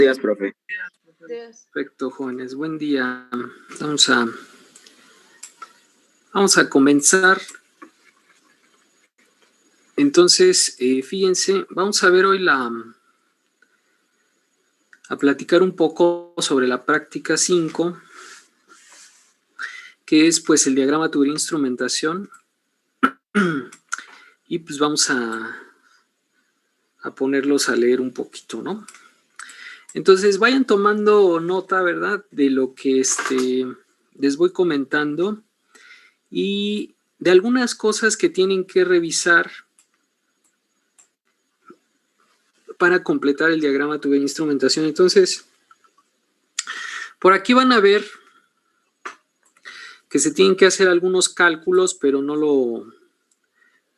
Días, profe. Perfecto, jóvenes. Buen día. Vamos a comenzar. Entonces, fíjense, vamos a ver hoy a platicar un poco sobre la práctica 5, que es pues el diagrama tubería instrumentación. Y pues vamos a ponerlos a leer un poquito, ¿no? Entonces vayan tomando nota, ¿verdad?, de lo que les voy comentando y de algunas cosas que tienen que revisar para completar el diagrama tubería instrumentación. Entonces, por aquí van a ver que se tienen que hacer algunos cálculos, pero no lo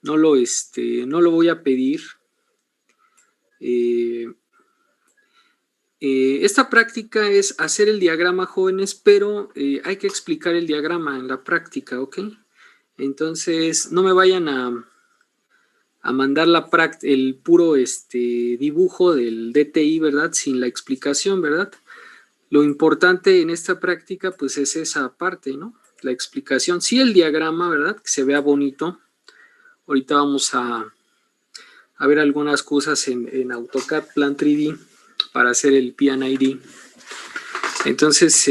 voy a pedir. Esta práctica es hacer el diagrama, jóvenes, pero hay que explicar el diagrama en la práctica, ¿ok? Entonces, no me vayan a mandar el puro dibujo del DTI, ¿verdad? Sin la explicación, ¿verdad? Lo importante en esta práctica, pues, es esa parte, ¿no? La explicación. Sí, el diagrama, ¿verdad? Que se vea bonito. Ahorita vamos a ver algunas cosas en AutoCAD Plan 3D para hacer el P&ID. Entonces,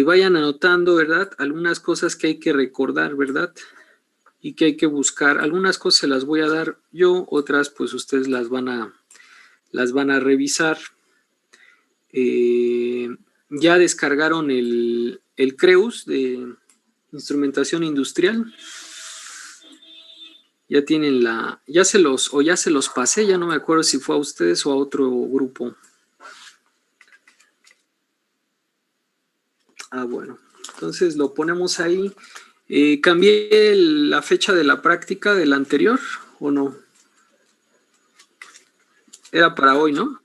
vayan anotando, ¿verdad? Algunas cosas que hay que recordar, ¿verdad? Y que hay que buscar. Algunas cosas se las voy a dar yo, otras pues ustedes las van a revisar. Ya descargaron el CREUS de instrumentación industrial. Ya tienen ya se los pasé, ya no me acuerdo si fue a ustedes o a otro grupo. Bueno, entonces lo ponemos ahí. ¿Cambié la fecha de la práctica del anterior o no? Era para hoy, ¿no?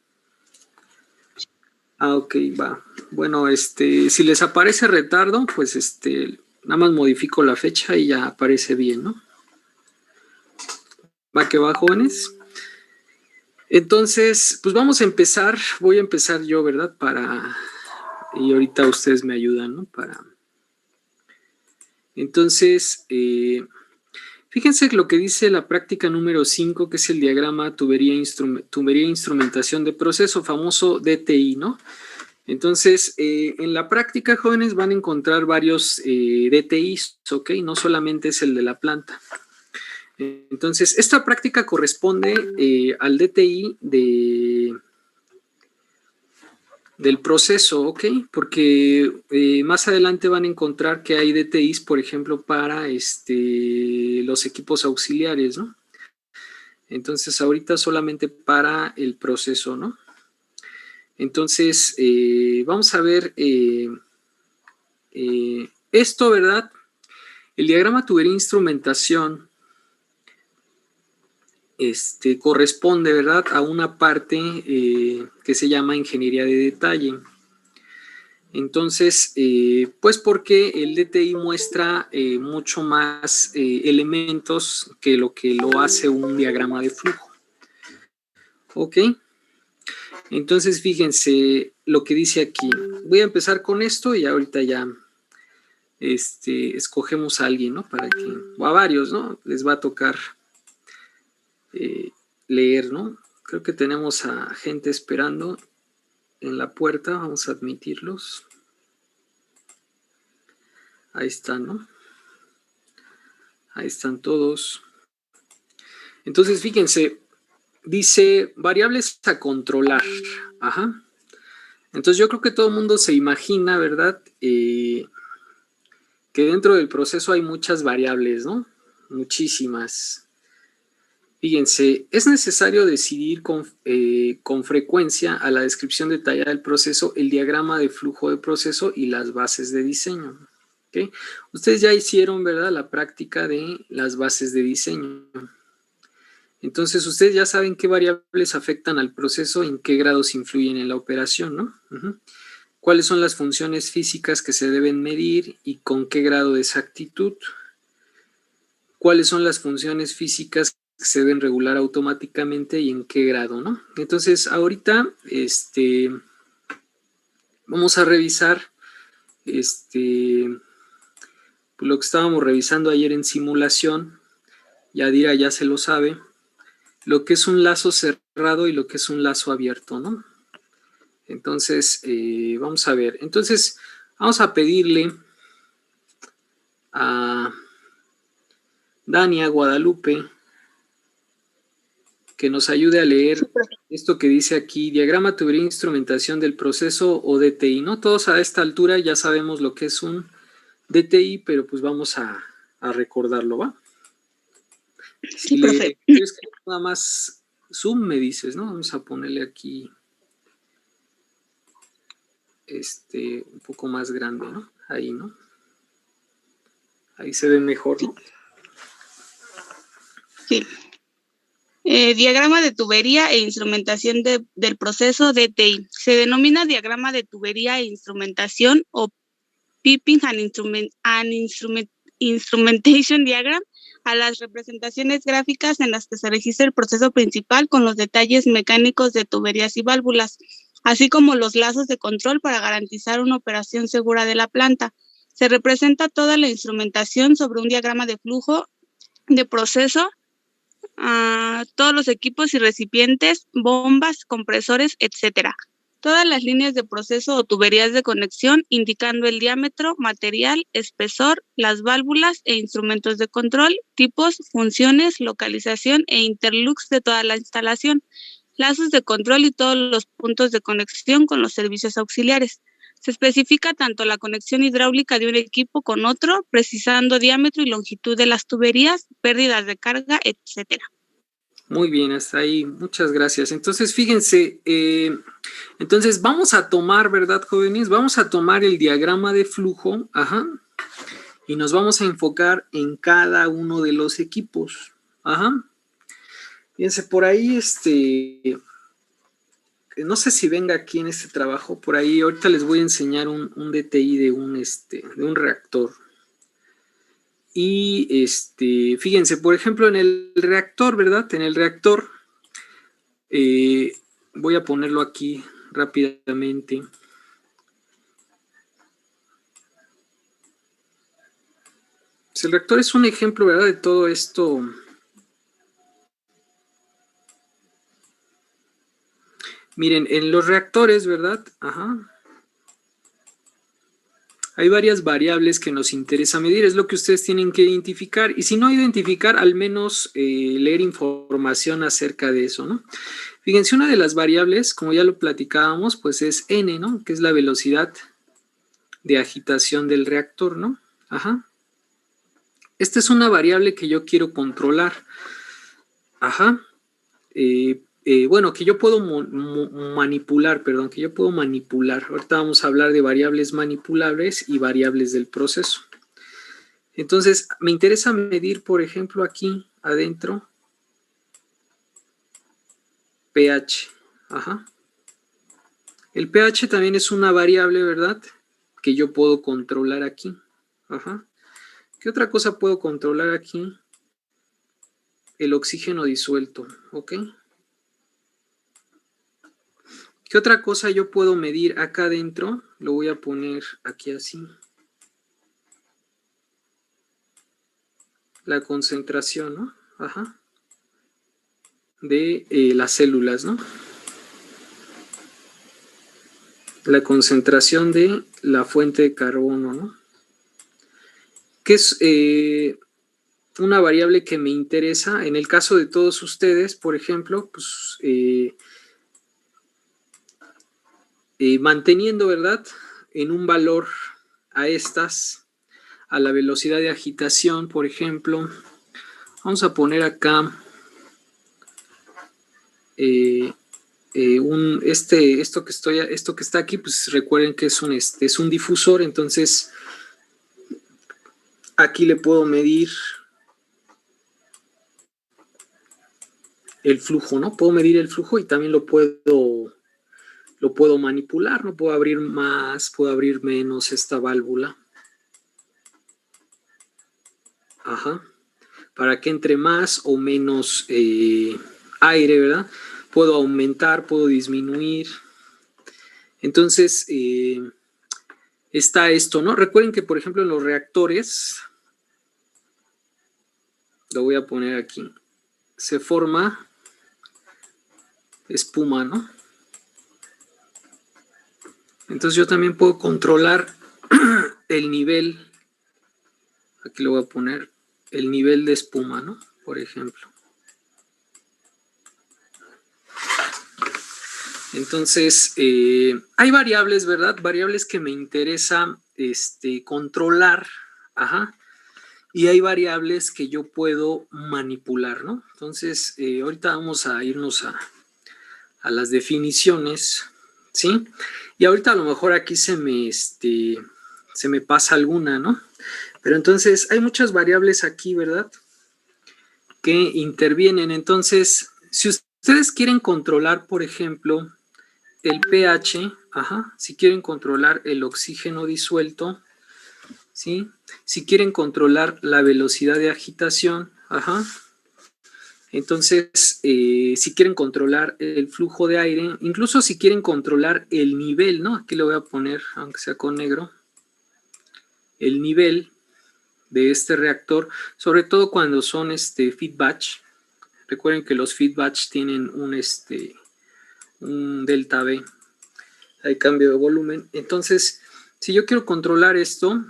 Ok, va. Bueno, si les aparece retardo, pues nada más modifico la fecha y ya aparece bien, ¿no? Va que va, jóvenes. Entonces, pues vamos a empezar. Voy a empezar yo, ¿verdad? Y ahorita ustedes me ayudan, ¿no? Entonces, fíjense lo que dice la práctica número 5, que es el diagrama tubería instrumentación de proceso, famoso DTI, ¿no? Entonces, en la práctica, jóvenes, van a encontrar varios DTIs, ¿ok? No solamente es el de la planta. Entonces, esta práctica corresponde al DTI del proceso, ¿ok? Porque más adelante van a encontrar que hay DTIs, por ejemplo, para los equipos auxiliares, ¿no? Entonces, ahorita solamente para el proceso, ¿no? Entonces, vamos a ver esto, ¿verdad? El diagrama tubería instrumentación corresponde, ¿verdad?, a una parte que se llama ingeniería de detalle. Entonces, pues porque el DTI muestra mucho más elementos que lo hace un diagrama de flujo. ¿Ok? Entonces, fíjense lo que dice aquí. Voy a empezar con esto y ahorita ya escogemos a alguien, ¿no? O a varios, ¿no? Les va a tocar leer, ¿no? Creo que tenemos a gente esperando en la puerta. Vamos a admitirlos. Ahí están, ¿no? Ahí están todos. Entonces, fíjense, dice variables a controlar. Ajá. Entonces, yo creo que todo el mundo se imagina, ¿verdad? Que dentro del proceso hay muchas variables, ¿no? Muchísimas. Fíjense, es necesario decidir con frecuencia a la descripción detallada del proceso, el diagrama de flujo de proceso y las bases de diseño. ¿Okay? Ustedes ya hicieron, ¿verdad?, la práctica de las bases de diseño. Entonces, ustedes ya saben qué variables afectan al proceso, en qué grados influyen en la operación, ¿no? ¿Cuáles son las funciones físicas que se deben medir y con qué grado de exactitud? ¿Cuáles son las funciones físicas que se deben regular automáticamente y en qué grado, ¿no? Entonces, ahorita, vamos a revisar, lo que estábamos revisando ayer en simulación. Yadira ya se lo sabe, lo que es un lazo cerrado y lo que es un lazo abierto, ¿no? Entonces, vamos a ver. Entonces, vamos a pedirle a Dania Guadalupe que nos ayude a leer esto que dice aquí, diagrama tubería instrumentación del proceso o DTI, ¿no? Todos a esta altura ya sabemos lo que es un DTI, pero pues vamos a recordarlo, ¿va? Sí, profe. ¿Quieres que nada más zoom me dices, ¿no? Vamos a ponerle aquí un poco más grande, ¿no? Ahí, ¿no? Ahí se ve mejor, ¿no? Sí. Diagrama de tubería e instrumentación del proceso DTI. Se denomina diagrama de tubería e instrumentación o Piping and Instrumentation Diagram a las representaciones gráficas en las que se registra el proceso principal con los detalles mecánicos de tuberías y válvulas, así como los lazos de control para garantizar una operación segura de la planta. Se representa toda la instrumentación sobre un diagrama de flujo de proceso, todos los equipos y recipientes, bombas, compresores, etcétera. Todas las líneas de proceso o tuberías de conexión, indicando el diámetro, material, espesor, las válvulas e instrumentos de control, tipos, funciones, localización e interlux de toda la instalación, lazos de control y todos los puntos de conexión con los servicios auxiliares. Se especifica tanto la conexión hidráulica de un equipo con otro, precisando diámetro y longitud de las tuberías, pérdidas de carga, etcétera. Muy bien, hasta ahí. Muchas gracias. Entonces, fíjense, entonces vamos a tomar, ¿verdad, jóvenes? Vamos a tomar el diagrama de flujo, ajá, y nos vamos a enfocar en cada uno de los equipos, ajá. Fíjense, por ahí, no sé si venga aquí en este trabajo, por ahí ahorita les voy a enseñar un DTI de un reactor. Y fíjense, por ejemplo, en el reactor, ¿verdad? En el reactor, voy a ponerlo aquí rápidamente. Pues el reactor es un ejemplo, ¿verdad? De todo esto. Miren, en los reactores, ¿verdad? Ajá. Hay varias variables que nos interesa medir, es lo que ustedes tienen que identificar, y si no identificar, al menos leer información acerca de eso, ¿no? Fíjense, una de las variables, como ya lo platicábamos, pues es N, ¿no? Que es la velocidad de agitación del reactor, ¿no? Ajá. Esta es una variable que yo quiero controlar. Ajá. Bueno, que yo puedo manipular, perdón, que yo puedo manipular. Ahorita vamos a hablar de variables manipulables y variables del proceso. Entonces, me interesa medir, por ejemplo, aquí adentro, pH. Ajá. El pH también es una variable, ¿verdad? Que yo puedo controlar aquí. Ajá. ¿Qué otra cosa puedo controlar aquí? El oxígeno disuelto, ¿ok? ¿Qué otra cosa yo puedo medir acá adentro? Lo voy a poner aquí así. La concentración, ¿no? Ajá. De las células, ¿no? La concentración de la fuente de carbono, ¿no? Que es una variable que me interesa. En el caso de todos ustedes, por ejemplo, pues manteniendo, ¿verdad? En un valor a estas, a la velocidad de agitación, por ejemplo. Vamos a poner acá esto que está aquí, pues recuerden que es un difusor, entonces aquí le puedo medir el flujo, ¿no? Puedo medir el flujo y también lo puedo manipular, ¿no? Puedo abrir más, puedo abrir menos esta válvula. Ajá. para que entre más o menos aire, ¿verdad? Puedo aumentar, puedo disminuir. Entonces, está esto, ¿no? Recuerden que, por ejemplo, en los reactores, lo voy a poner aquí, se forma espuma, ¿no? Entonces yo también puedo controlar el nivel, aquí lo voy a poner, el nivel de espuma, ¿no? Por ejemplo. Entonces, hay variables, ¿verdad? Variables que me interesa controlar, ajá, y hay variables que yo puedo manipular, ¿no? Entonces, ahorita vamos a irnos a las definiciones, ¿sí? Y ahorita a lo mejor aquí se me pasa alguna, ¿no? Pero entonces hay muchas variables aquí, ¿verdad? Que intervienen. Entonces, si ustedes quieren controlar, por ejemplo, el pH, ajá, si quieren controlar el oxígeno disuelto, ¿sí? Si quieren controlar la velocidad de agitación, ajá. Entonces, si quieren controlar el flujo de aire, incluso si quieren controlar el nivel, ¿no? Aquí lo voy a poner, aunque sea con negro, el nivel de este reactor, sobre todo cuando son feed batch. Recuerden que los feed batch tienen un delta V, hay cambio de volumen. Entonces, si yo quiero controlar esto,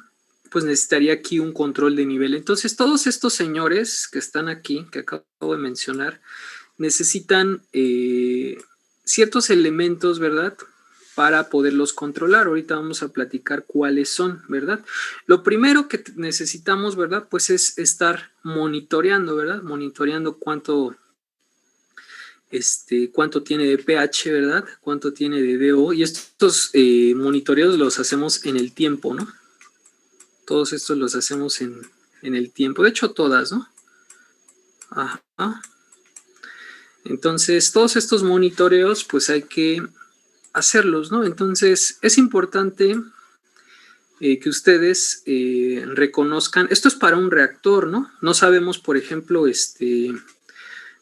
pues necesitaría aquí un control de nivel. Entonces, todos estos señores que están aquí, que acabo de mencionar, necesitan ciertos elementos, ¿verdad?, para poderlos controlar. Ahorita vamos a platicar cuáles son, ¿verdad? Lo primero que necesitamos, ¿verdad?, pues es estar monitoreando, ¿verdad? Monitoreando cuánto tiene de pH, ¿verdad? Cuánto tiene de DO. Y estos monitoreos los hacemos en el tiempo, ¿no? Todos estos los hacemos en el tiempo. De hecho, todas, ¿no? Ajá. Entonces, todos estos monitoreos, pues hay que hacerlos, ¿no? Entonces, es importante que ustedes reconozcan, esto es para un reactor, ¿no? No sabemos, por ejemplo,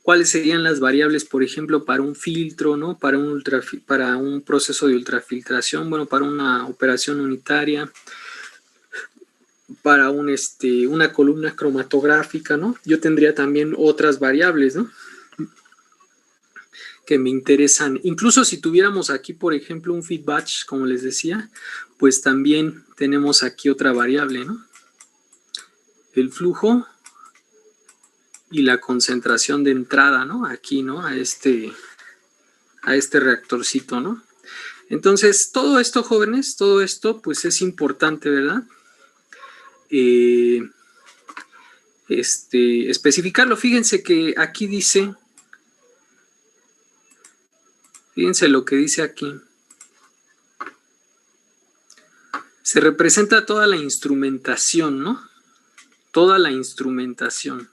cuáles serían las variables, por ejemplo, para un filtro, ¿no? Para un proceso de ultrafiltración, bueno, para una operación unitaria, para una columna cromatográfica, ¿no? Yo tendría también otras variables, ¿no?, que me interesan. Incluso si tuviéramos aquí, por ejemplo, un feed batch, como les decía, pues también tenemos aquí otra variable, ¿no? El flujo y la concentración de entrada, ¿no? Aquí, ¿no? A este reactorcito, ¿no? Entonces, todo esto, jóvenes, todo esto, pues es importante, ¿verdad? Especificarlo. Fíjense que aquí dice, fíjense lo que dice aquí. Se representa toda la instrumentación, ¿no? Toda la instrumentación.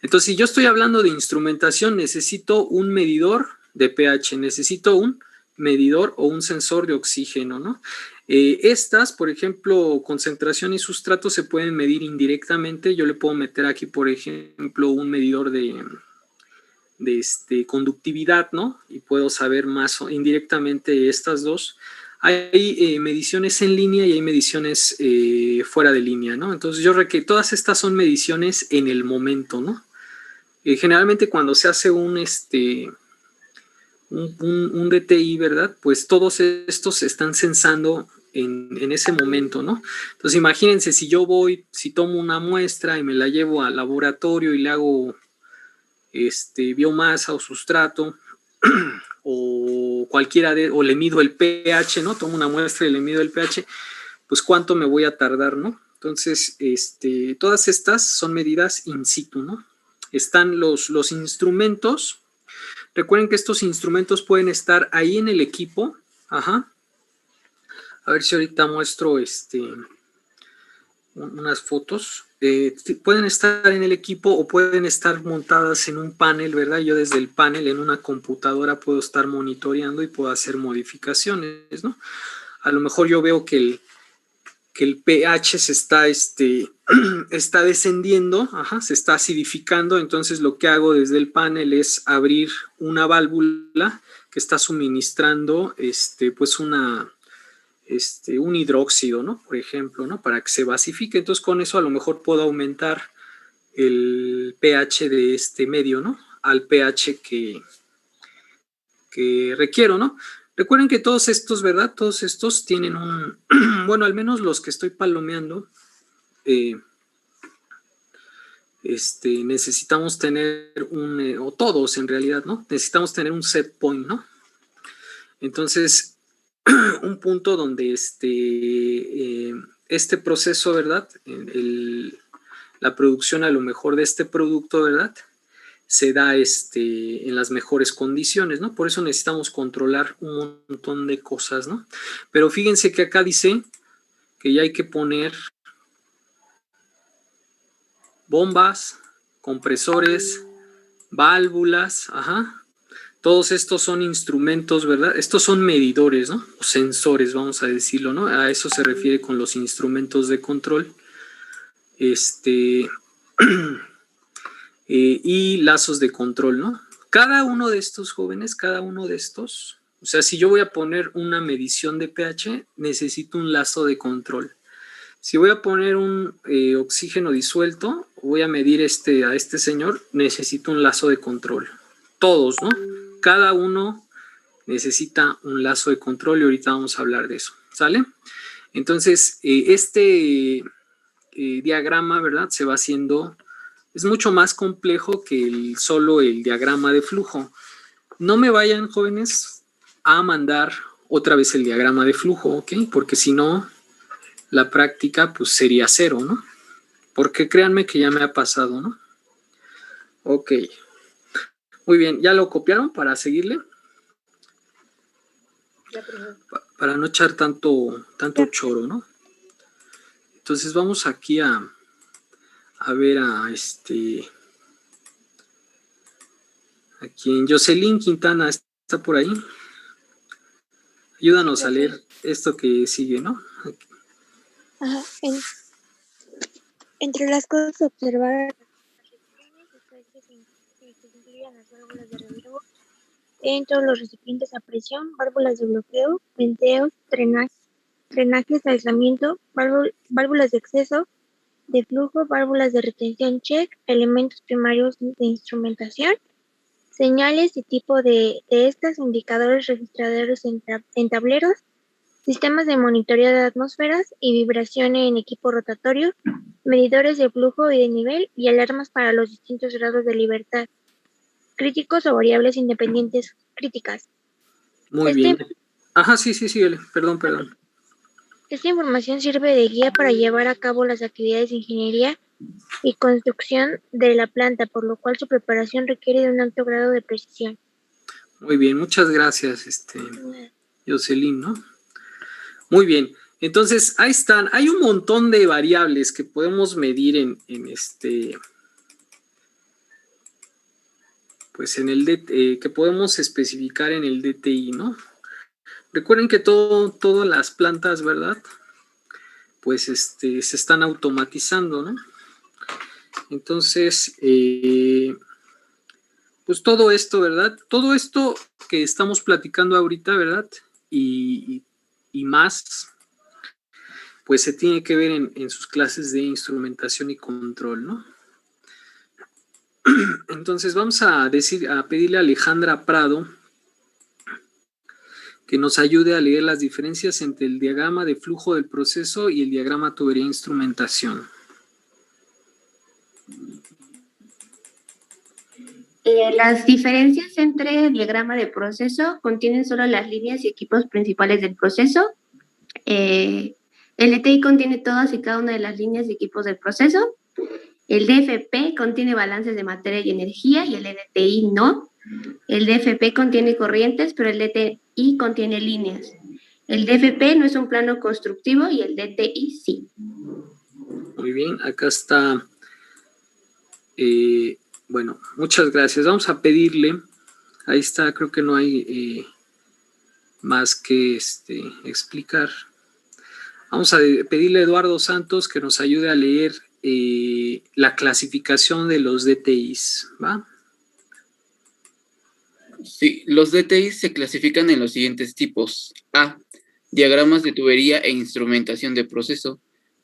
Entonces, si yo estoy hablando de instrumentación, necesito un medidor de pH, necesito un medidor o un sensor de oxígeno, ¿no? Estas, por ejemplo, concentración y sustrato se pueden medir indirectamente. Yo le puedo meter aquí, por ejemplo, un medidor de conductividad, ¿no? Y puedo saber más indirectamente estas dos. Hay mediciones en línea y hay mediciones fuera de línea, ¿no? Entonces yo requiero, todas estas son mediciones en el momento, ¿no? Generalmente cuando se hace un DTI, ¿verdad? Pues todos estos se están censando en ese momento, ¿no? Entonces imagínense, si tomo una muestra y me la llevo al laboratorio y le hago biomasa o sustrato o o le mido el pH, ¿no? Tomo una muestra y le mido el pH, pues cuánto me voy a tardar, ¿no? Entonces, todas estas son medidas in situ, ¿no? Están los instrumentos. Recuerden que estos instrumentos pueden estar ahí en el equipo. Ajá. A ver si ahorita muestro unas fotos. Pueden estar en el equipo o pueden estar montadas en un panel, ¿verdad? Yo desde el panel en una computadora puedo estar monitoreando y puedo hacer modificaciones, ¿no? A lo mejor yo veo que el pH se está, está descendiendo, se está acidificando. Entonces lo que hago desde el panel es abrir una válvula que está suministrando pues un hidróxido, ¿no? Por ejemplo, ¿no? Para que se basifique. Entonces con eso a lo mejor puedo aumentar el pH de este medio, ¿no? Al pH que requiero, ¿no? Recuerden que todos estos, ¿verdad? Todos estos tienen un, bueno, al menos los que estoy palomeando, necesitamos tener o todos en realidad, ¿no? Necesitamos tener un set point, ¿no? Entonces, un punto donde este proceso, ¿verdad? La producción a lo mejor de este producto, ¿verdad? Se da en las mejores condiciones, ¿no? Por eso necesitamos controlar un montón de cosas, ¿no? Pero fíjense que acá dice que ya hay que poner bombas, compresores, válvulas, Todos estos son instrumentos, ¿verdad? Estos son medidores, ¿no? O sensores, vamos a decirlo, ¿no? A eso se refiere con los instrumentos de control. Y lazos de control, ¿no? Cada uno de estos jóvenes, cada uno de estos, o sea, si yo voy a poner una medición de pH, necesito un lazo de control. Si voy a poner un oxígeno disuelto, voy a medir a este señor, necesito un lazo de control. Todos, ¿no? Cada uno necesita un lazo de control y ahorita vamos a hablar de eso, ¿sale? Entonces, diagrama, ¿verdad? Se va haciendo, es mucho más complejo que solo el diagrama de flujo. No me vayan, jóvenes, a mandar otra vez el diagrama de flujo, ¿ok? Porque si no, la práctica pues sería cero, ¿no? Porque créanme que ya me ha pasado, ¿no? Ok. Muy bien, ¿ya lo copiaron para seguirle? Para no echar tanto choro, ¿no? Entonces vamos aquí a ver aquí en Jocelyn Quintana, ¿está por ahí? Ayúdanos a leer esto que sigue, ¿no? Aquí. Ajá. Entre las cosas a observar, que se incluyen las válvulas de relevo en todos los recipientes a presión, válvulas de bloqueo, venteos, drenajes de aislamiento, válvulas de exceso de flujo, válvulas de retención check, elementos primarios de instrumentación, señales y tipo de estas, indicadores registradores en tableros, sistemas de monitoreo de atmósferas y vibración en equipo rotatorio, medidores de flujo y de nivel y alarmas para los distintos grados de libertad, críticos o variables independientes críticas. Muy bien. Ajá, sí, perdón. Esta información sirve de guía para llevar a cabo las actividades de ingeniería y construcción de la planta, por lo cual su preparación requiere de un alto grado de precisión. Muy bien, muchas gracias, Jocelyn, ¿no? Muy bien, entonces ahí están, hay un montón de variables que podemos medir pues en el que podemos especificar en el DTI, ¿no? Recuerden que todas las plantas, ¿verdad? Pues se están automatizando, ¿no? Entonces, pues todo esto, ¿verdad? Todo esto que estamos platicando ahorita, ¿verdad? Y más, pues se tiene que ver en sus clases de instrumentación y control, ¿no? Entonces vamos a pedirle a Alejandra Prado que nos ayude a leer las diferencias entre el diagrama de flujo del proceso y el diagrama tubería instrumentación. Las diferencias entre el diagrama de proceso contienen solo las líneas y equipos principales del proceso. El DTI contiene todas y cada una de las líneas y equipos del proceso. El DFP contiene balances de materia y energía y el DTI no. El DFP contiene corrientes, pero el DTI contiene líneas. El DFP no es un plano constructivo y el DTI sí. Muy bien, acá está. Bueno, muchas gracias. Vamos a pedirle. Ahí está, creo que no hay más que explicar. Vamos a pedirle a Eduardo Santos que nos ayude a leer la clasificación de los DTIs, ¿va? Sí, los DTIs se clasifican en los siguientes tipos. A. Diagramas de tubería e instrumentación de proceso.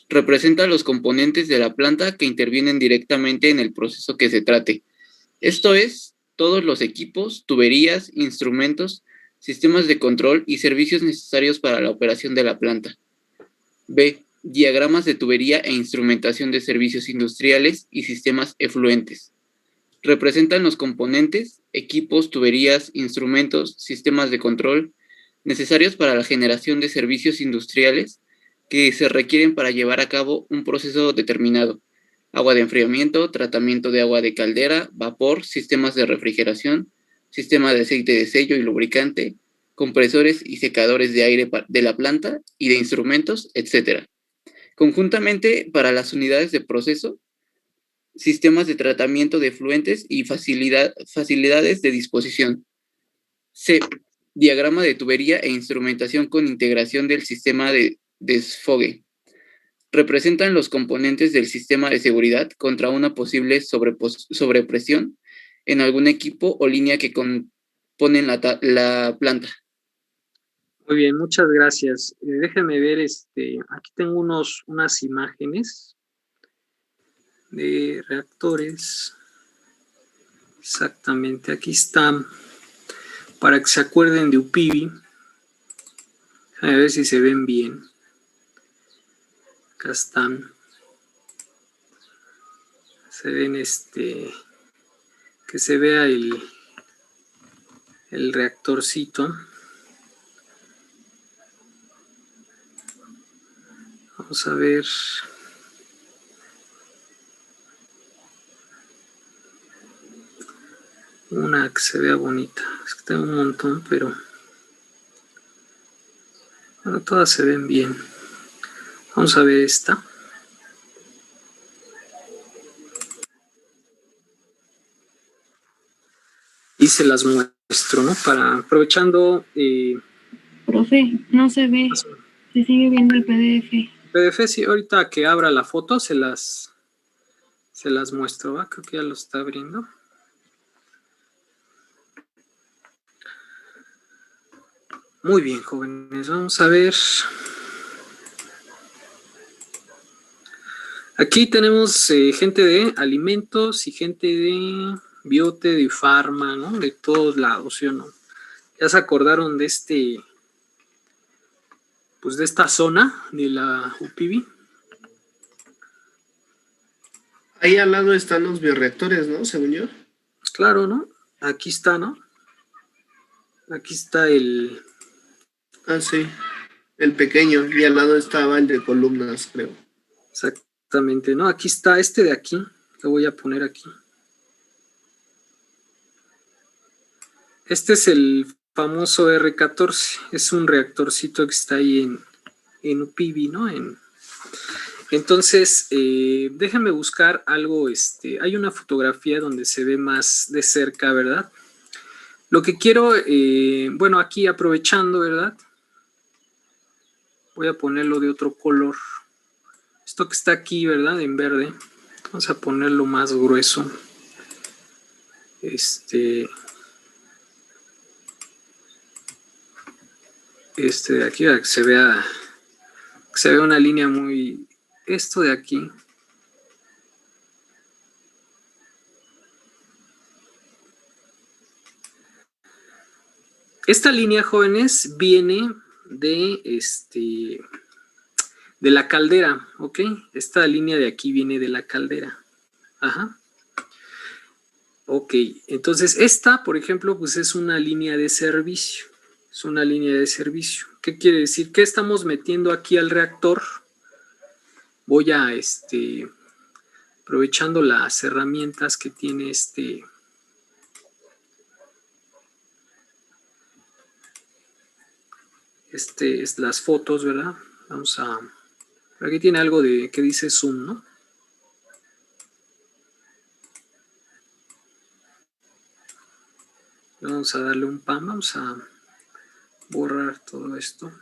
Representa los componentes de la planta que intervienen directamente en el proceso que se trate. Esto es, todos los equipos, tuberías, instrumentos, sistemas de control y servicios necesarios para la operación de la planta. B. Diagramas de tubería e instrumentación de servicios industriales y sistemas efluentes. Representan los componentes, equipos, tuberías, instrumentos, sistemas de control necesarios para la generación de servicios industriales que se requieren para llevar a cabo un proceso determinado. Agua de enfriamiento, tratamiento de agua de caldera, vapor, sistemas de refrigeración, sistema de aceite de sello y lubricante, compresores y secadores de aire de la planta y de instrumentos, etc. Conjuntamente, para las unidades de proceso, sistemas de tratamiento de efluentes y facilidades de disposición. C. Diagrama de tubería e instrumentación con integración del sistema de desfogue. Representan los componentes del sistema de seguridad contra una posible sobrepresión en algún equipo o línea que componen la planta. Muy bien, muchas gracias. Déjenme ver, aquí tengo unas imágenes de reactores. Exactamente, aquí están, para que se acuerden de UPIVI. A ver si se ven bien. Acá están. Se ven que se vea el reactorcito. Vamos a ver. Una que se vea bonita. Es que tengo un montón, pero bueno, todas se ven bien. Vamos a ver esta. Y se las muestro, ¿no? Para aprovechando. Profe, no se ve. Se sigue viendo el PDF. PDF, sí, ahorita que abra la foto se las muestro, ¿va? Creo que ya lo está abriendo. Muy bien, jóvenes, vamos a ver. Aquí tenemos gente de alimentos y gente de biote, de farma, ¿no? De todos lados, ¿sí o no? Ya se acordaron de pues de esta zona de la UPIVI. Ahí al lado están los bioreactores, ¿no? Según yo. Claro, ¿no? Aquí está, ¿no? Aquí está el... Ah, sí. El pequeño. Y al lado estaba el de columnas, creo. Exactamente, ¿no? Aquí está este de aquí. Lo voy a poner aquí. Este es el famoso R14. Es un reactorcito que está ahí en UPIVI, ¿no? Entonces, déjenme buscar algo, hay una fotografía donde se ve más de cerca, ¿verdad? Lo que quiero, bueno, aquí aprovechando, ¿verdad? Voy a ponerlo de otro color. Esto que está aquí, ¿verdad? En verde. Vamos a ponerlo más grueso. De aquí, para que se vea una línea muy... Esto de aquí. Esta línea, jóvenes, viene de la caldera, ¿ok? Esta línea de aquí viene de la caldera. Ajá. Ok, entonces esta, por ejemplo, pues es una línea de servicio. Es una línea de servicio. ¿Qué quiere decir? ¿Qué estamos metiendo aquí al reactor? Voy a, aprovechando las herramientas que tiene es las fotos, ¿verdad? Vamos a... Aquí tiene algo de que dice zoom, ¿no? Vamos a darle un pan, vamos a borrar todo esto.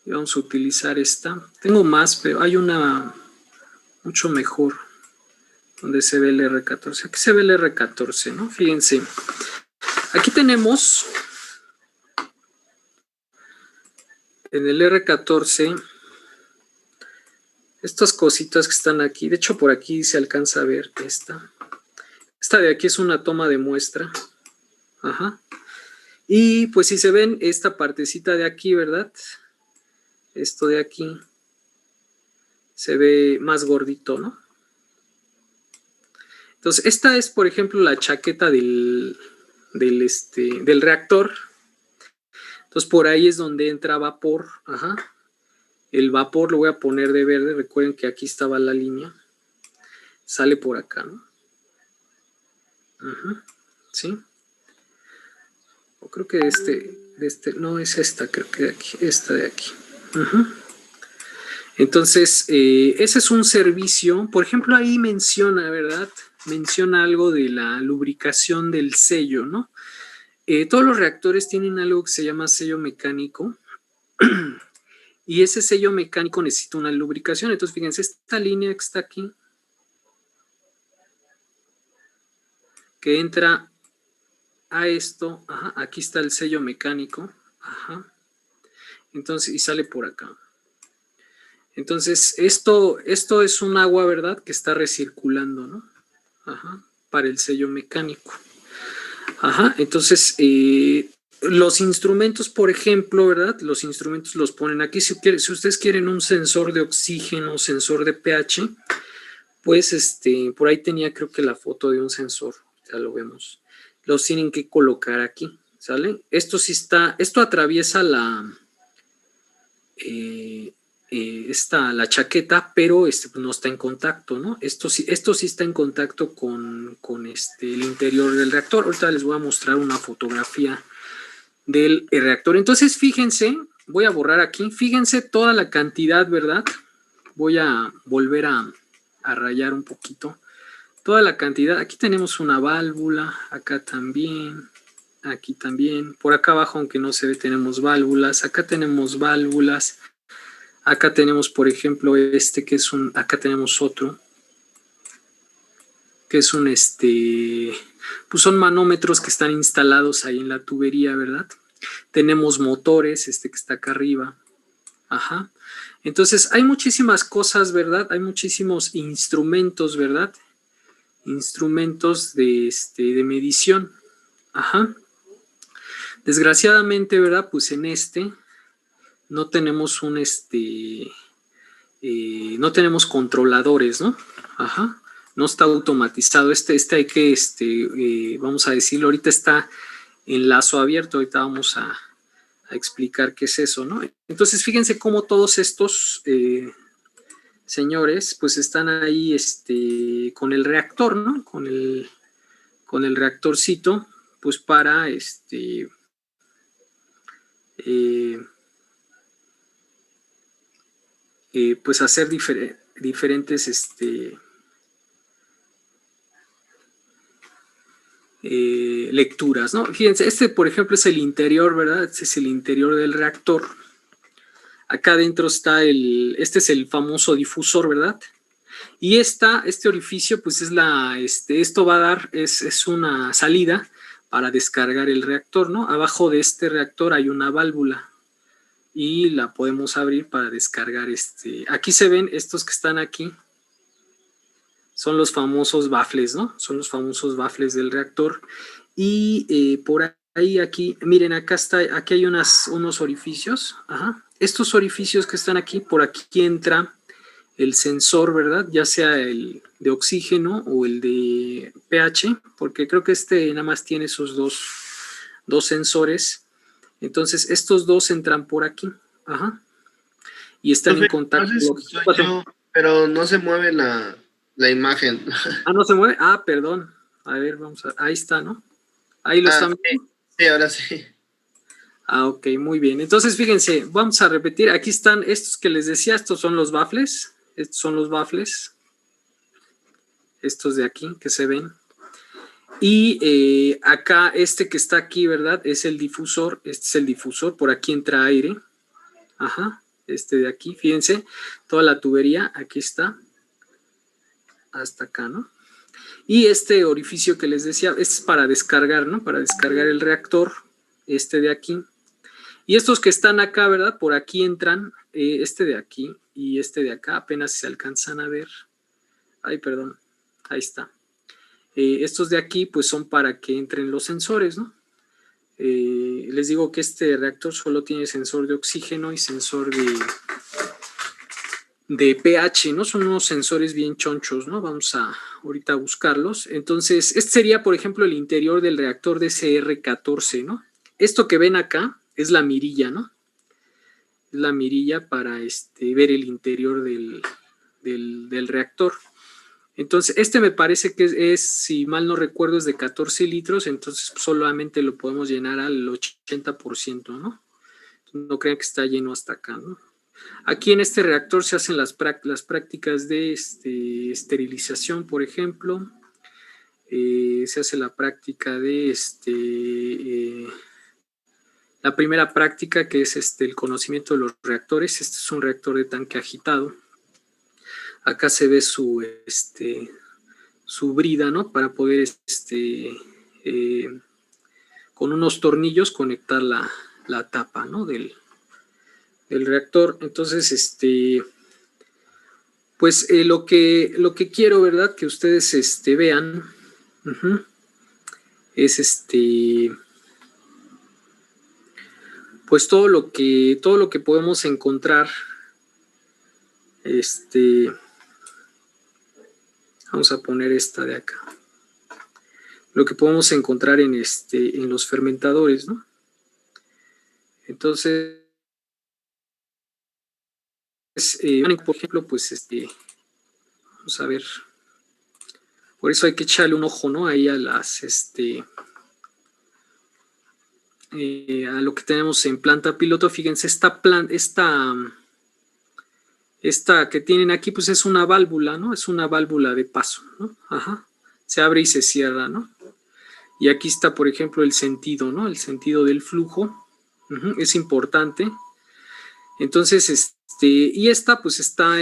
Y vamos a utilizar esta. Tengo más, pero hay una mucho mejor donde se ve el R14. Aquí se ve el R14, ¿no? Fíjense. Aquí tenemos en el R14 estas cositas que están aquí. De hecho, por aquí se alcanza a ver esta. Esta de aquí es una toma de muestra. Ajá. Y pues si se ven esta partecita de aquí, ¿verdad? Esto de aquí se ve más gordito, ¿no? Entonces, esta es, por ejemplo, la chaqueta del reactor. Entonces, por ahí es donde entra vapor. Ajá. El vapor lo voy a poner de verde. Recuerden que aquí estaba la línea. Sale por acá, ¿no? Ajá. ¿Sí? O creo que no es esta, creo que de aquí, esta de aquí. Ajá. Entonces, ese es un servicio. Por ejemplo, ahí menciona, ¿verdad? Menciona algo de la lubricación del sello, ¿no? Todos los reactores tienen algo que se llama sello mecánico y ese sello mecánico necesita una lubricación. Entonces, fíjense, esta línea que está aquí, que entra a esto, ajá, aquí está el sello mecánico, ajá, entonces, y sale por acá. Entonces, esto es un agua, ¿verdad? Que está recirculando, ¿no? Ajá, para el sello mecánico. Ajá, entonces, los instrumentos, por ejemplo, ¿verdad? Los instrumentos los ponen aquí. Si ustedes quieren un sensor de oxígeno, sensor de pH, pues por ahí tenía creo que la foto de un sensor, ya lo vemos. Los tienen que colocar aquí, ¿sale? Esto sí está, esto atraviesa la chaqueta, pero pues no está en contacto, ¿no? Esto sí está en contacto con el interior del reactor. Ahorita les voy a mostrar una fotografía del reactor. Entonces, fíjense, voy a borrar aquí, fíjense toda la cantidad, ¿verdad? Voy a volver a rayar un poquito. Toda la cantidad, aquí tenemos una válvula, acá también, aquí también, por acá abajo, aunque no se ve, tenemos válvulas, acá tenemos válvulas. Acá tenemos, por ejemplo, que es acá tenemos otro, que es pues son manómetros que están instalados ahí en la tubería, ¿verdad? Tenemos motores, que está acá arriba. Ajá. Entonces, hay muchísimas cosas, ¿verdad? Hay muchísimos instrumentos, ¿verdad? Instrumentos de medición. Ajá. Desgraciadamente, ¿verdad? Pues en no tenemos no tenemos controladores, ¿no? Ajá. No está automatizado. Hay que, vamos a decirlo, ahorita está en lazo abierto. Ahorita vamos a explicar qué es eso, ¿no? Entonces, fíjense cómo todos estos señores, pues están ahí con el reactor, ¿no? Con el reactorcito, pues para pues hacer diferentes lecturas, ¿no? Fíjense, por ejemplo es el interior, ¿verdad? Este es el interior del reactor. Acá adentro está este es el famoso difusor, ¿verdad? Y este orificio, pues es esto va a dar, es una salida para descargar el reactor, ¿no? Abajo de este reactor hay una válvula y la podemos abrir para descargar aquí se ven estos que están aquí, son los famosos baffles, ¿no? Son los famosos baffles del reactor y por ahí aquí, miren, aquí hay unos orificios, ajá. Estos orificios que están aquí, por aquí entra el sensor, ¿verdad? Ya sea el de oxígeno o el de pH, porque creo que nada más tiene esos dos sensores. Entonces, estos dos entran por aquí. Ajá. Y están en contacto. Pero no se mueve la imagen. Ah, ¿no se mueve? Ah, perdón. A ver, ahí está, ¿no? Ahí lo están viendo. Sí, ahora sí. Ah, ok, muy bien. Entonces, fíjense, vamos a repetir. Aquí están estos que les decía, estos son los baffles. Estos son los baffles. Estos de aquí que se ven. Y acá que está aquí, ¿verdad? Es el difusor. Este es el difusor. Por aquí entra aire. Ajá. este de aquí, fíjense, toda la tubería, aquí está, hasta acá, ¿no? Y este orificio que les decía, este es para descargar, ¿no? Para descargar el reactor, este de aquí. Y estos que están acá, ¿verdad? Por aquí entran, este de aquí y este de acá, apenas se alcanzan a ver. Ay, perdón, ahí está. Estos de aquí, pues son para que entren los sensores, ¿no? Les digo que este reactor solo tiene sensor de oxígeno y sensor de pH, ¿no? Son unos sensores bien chonchos, ¿no? Vamos a ahorita a buscarlos. Entonces, este sería, por ejemplo, el interior del reactor de CR14, ¿no? Esto que ven acá es la mirilla, ¿no? Es la mirilla para ver el interior del reactor. Entonces, este me parece que es, si mal no recuerdo, es de 14 litros, entonces solamente lo podemos llenar al 80%, ¿no? No crean que está lleno hasta acá, ¿no? Aquí en este reactor se hacen las prácticas de esterilización, por ejemplo. Se hace la práctica de la primera práctica, que es el conocimiento de los reactores. Este es un reactor de tanque agitado. Acá se ve su brida, ¿no? Para poder con unos tornillos conectar la tapa, ¿no? del reactor. Entonces, pues lo que quiero, ¿verdad? Que ustedes vean es pues todo lo que podemos encontrar. Vamos a poner esta de acá. Lo que podemos encontrar en los fermentadores, ¿no? Entonces, por ejemplo, pues vamos a ver. Por eso hay que echarle un ojo, ¿no? Ahí a las a lo que tenemos en planta piloto. Fíjense, esta que tienen aquí, pues es una válvula, ¿no? Es una válvula de paso, ¿no? Ajá. Se abre y se cierra, ¿no? Y aquí está, por ejemplo, el sentido, ¿no? El sentido del flujo. Es importante. Entonces, y esta, pues está,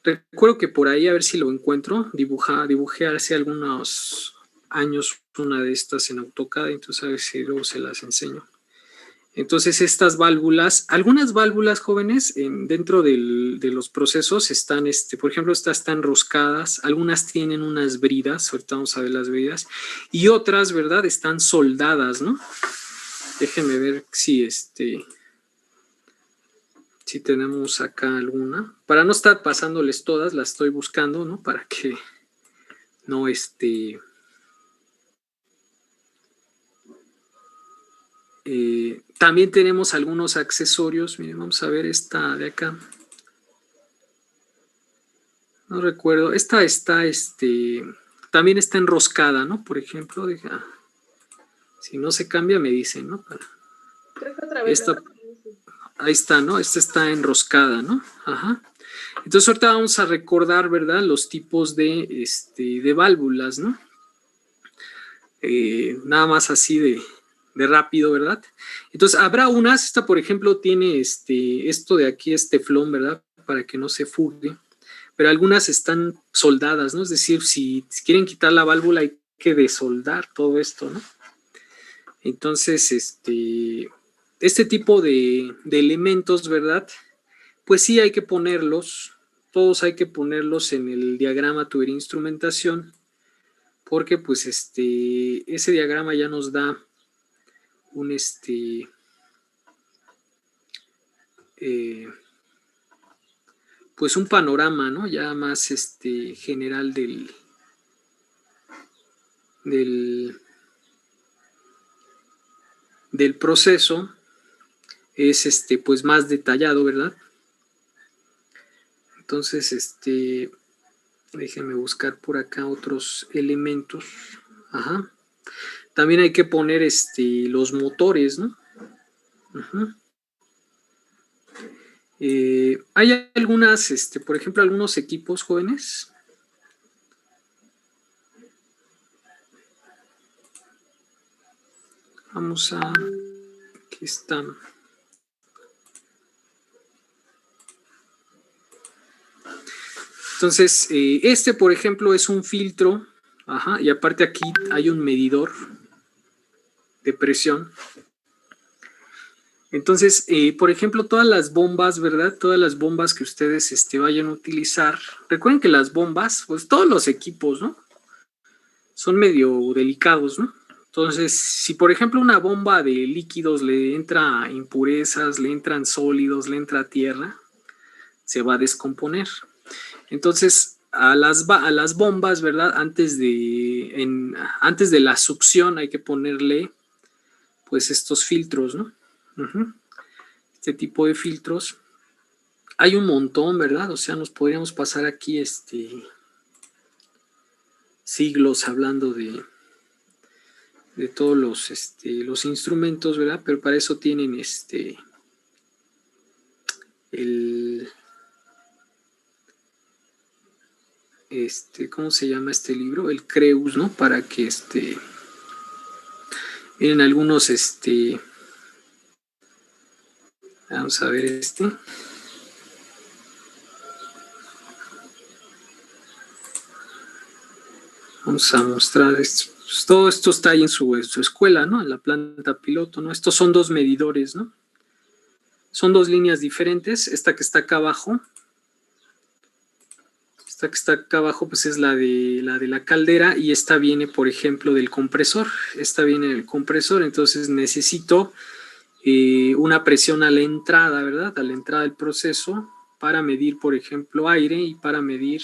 recuerdo que por ahí, a ver si lo encuentro, dibujé hace algunos años una de estas en AutoCAD, entonces a ver si luego se las enseño. Entonces estas válvulas, algunas válvulas, jóvenes, dentro de los procesos están, por ejemplo, estas están enroscadas, algunas tienen unas bridas, ahorita vamos a ver las bridas, y otras, ¿verdad?, están soldadas, ¿no? Déjenme ver si si tenemos acá alguna. Para no estar pasándoles todas, las estoy buscando, ¿no? Para que no también tenemos algunos accesorios. Miren, vamos a ver esta de acá. No recuerdo. Esta está, también está enroscada, ¿no? Por ejemplo, si no se cambia, me dicen, ¿no? Creo que otra vez. Ahí está, ¿no? Esta está enroscada, ¿no? Ajá. Entonces ahorita vamos a recordar, ¿verdad?, los tipos de válvulas, ¿no? Nada más así de rápido, ¿verdad? Entonces habrá unas, esta por ejemplo tiene esto de aquí, teflón, ¿verdad?, para que no se fugue, pero algunas están soldadas, ¿no? Es decir, si quieren quitar la válvula hay que desoldar todo esto, ¿no? Entonces, este tipo de elementos, ¿verdad?, pues sí hay que ponerlos, todos hay que ponerlos en el diagrama tubería instrumentación, porque pues ese diagrama ya nos da un pues un panorama, ¿no?, ya más general del proceso. Es pues más detallado, ¿verdad? Entonces, déjenme buscar por acá otros elementos. Ajá. También hay que poner los motores, ¿no? Ajá. Hay algunas, por ejemplo, algunos equipos, jóvenes. Vamos a... Aquí están. Entonces, este, por ejemplo, es un filtro, ajá, y aparte aquí hay un medidor de presión. Entonces, por ejemplo, todas las bombas, ¿verdad? Todas las bombas que ustedes vayan a utilizar. Recuerden que las bombas, pues todos los equipos, ¿no? Son medio delicados, ¿no? Entonces, si por ejemplo una bomba de líquidos le entra impurezas, le entran sólidos, le entra tierra, se va a descomponer. Entonces, a las bombas, ¿verdad? Antes de la succión hay que ponerle, pues, estos filtros, ¿no? Este tipo de filtros. Hay un montón, ¿verdad? O sea, nos podríamos pasar aquí siglos hablando de todos los instrumentos, ¿verdad? Pero para eso tienen ¿cómo se llama este libro? El Creus, ¿no? Para que miren algunos vamos a ver vamos a mostrar esto. Pues todo esto está ahí en su escuela, ¿no? En la planta piloto, ¿no? Estos son dos medidores, ¿no? Son dos líneas diferentes. Esta que está acá abajo. Esta que está acá abajo, pues es la de la caldera, y esta viene, por ejemplo, del compresor. Esta viene del compresor, entonces necesito una presión a la entrada, ¿verdad? A la entrada del proceso para medir, por ejemplo, aire y para medir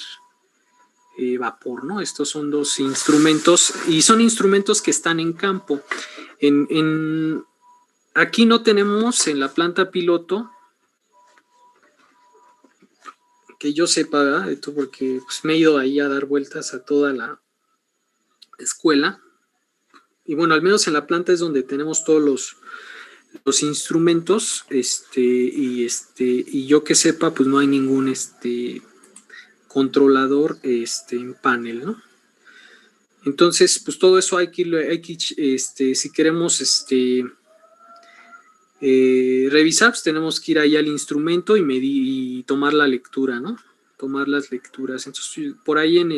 vapor, ¿no? Estos son dos instrumentos y son instrumentos que están en campo. Aquí no tenemos en la planta piloto, que yo sepa, ¿verdad? Esto porque pues, me he ido ahí a dar vueltas a toda la escuela. Y bueno, al menos en la planta es donde tenemos todos los instrumentos, y yo que sepa, pues no hay ningún controlador en panel, ¿no? Entonces, pues todo eso hay que si queremos revisar, pues tenemos que ir ahí al instrumento y medir y tomar la lectura, ¿no? Tomar las lecturas. Entonces, por ahí en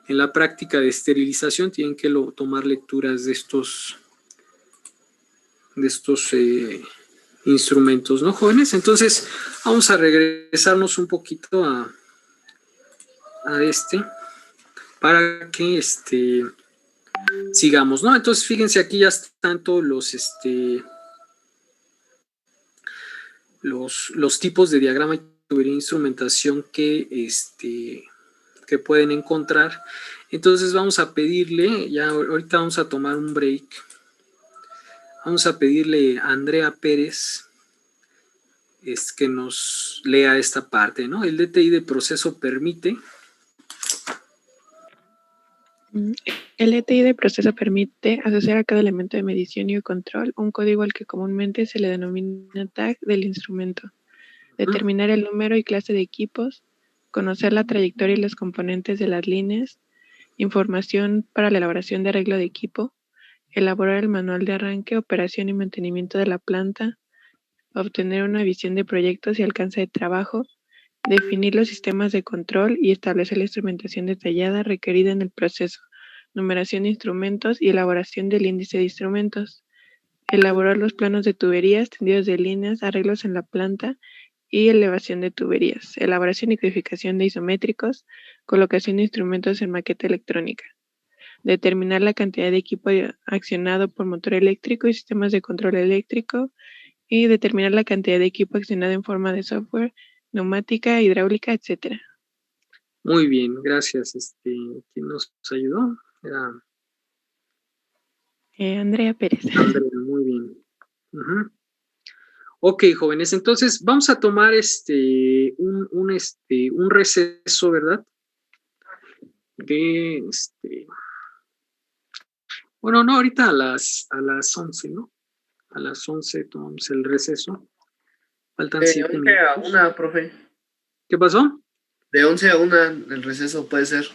la práctica de esterilización tienen que tomar lecturas de estos instrumentos, ¿no, jóvenes? Entonces, vamos a regresarnos un poquito a para que sigamos, ¿no? Entonces, fíjense, aquí ya están todos los tipos de diagrama y tubería de instrumentación que pueden encontrar. Entonces vamos a pedirle, ya ahorita vamos a tomar un break, vamos a pedirle a Andrea Pérez que nos lea esta parte, ¿no? El DTI de proceso permite. El DTI de proceso permite asociar a cada elemento de medición y control un código al que comúnmente se le denomina tag del instrumento, determinar el número y clase de equipos, conocer la trayectoria y los componentes de las líneas, información para la elaboración de arreglo de equipo, elaborar el manual de arranque, operación y mantenimiento de la planta, obtener una visión de proyectos y alcance de trabajo, definir los sistemas de control y establecer la instrumentación detallada requerida en el proceso, numeración de instrumentos y elaboración del índice de instrumentos, elaborar los planos de tuberías, tendidos de líneas, arreglos en la planta y elevación de tuberías, elaboración y codificación de isométricos, colocación de instrumentos en maqueta electrónica, determinar la cantidad de equipo accionado por motor eléctrico y sistemas de control eléctrico, y determinar la cantidad de equipo accionado en forma de software, neumática, hidráulica, etc. Muy bien, gracias. ¿Quién nos ayudó? Era Andrea Pérez. Andrea, muy bien. Ok, jóvenes, entonces vamos a tomar un receso, ¿verdad? Bueno, no, ahorita a las 11, ¿no? A las 11 tomamos el receso. Faltan 7 minutos. De 11 a 1, profe. ¿Qué pasó? De 11 a 1 el receso puede ser.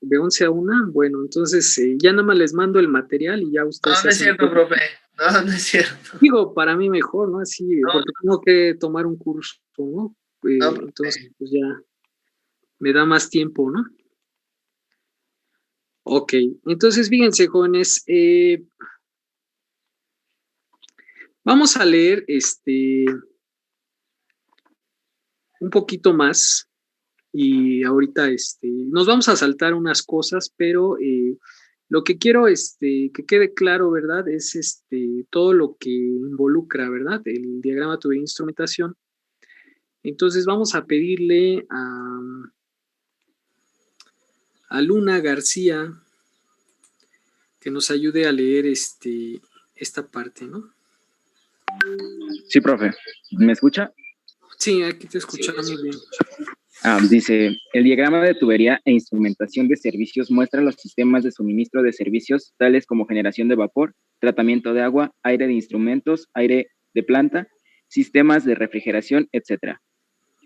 De 11 a 1, bueno, entonces ya nada más les mando el material y ya ustedes... No es cierto, profe. No es cierto. Digo, para mí mejor, ¿no? Así, porque tengo que tomar un curso, ¿no? Entonces, pues ya me da más tiempo, ¿no? Ok, entonces fíjense, jóvenes, vamos a leer un poquito más y ahorita nos vamos a saltar unas cosas, pero lo que quiero que quede claro, ¿verdad? Es todo lo que involucra, ¿verdad? El diagrama de tubería de instrumentación. Entonces vamos a pedirle a Luna García que nos ayude a leer esta parte, ¿no? Sí, profe. ¿Me escucha? Sí, aquí te escuchamos muy bien. Dice, el diagrama de tubería e instrumentación de servicios muestra los sistemas de suministro de servicios tales como generación de vapor, tratamiento de agua, aire de instrumentos, aire de planta, sistemas de refrigeración, etc.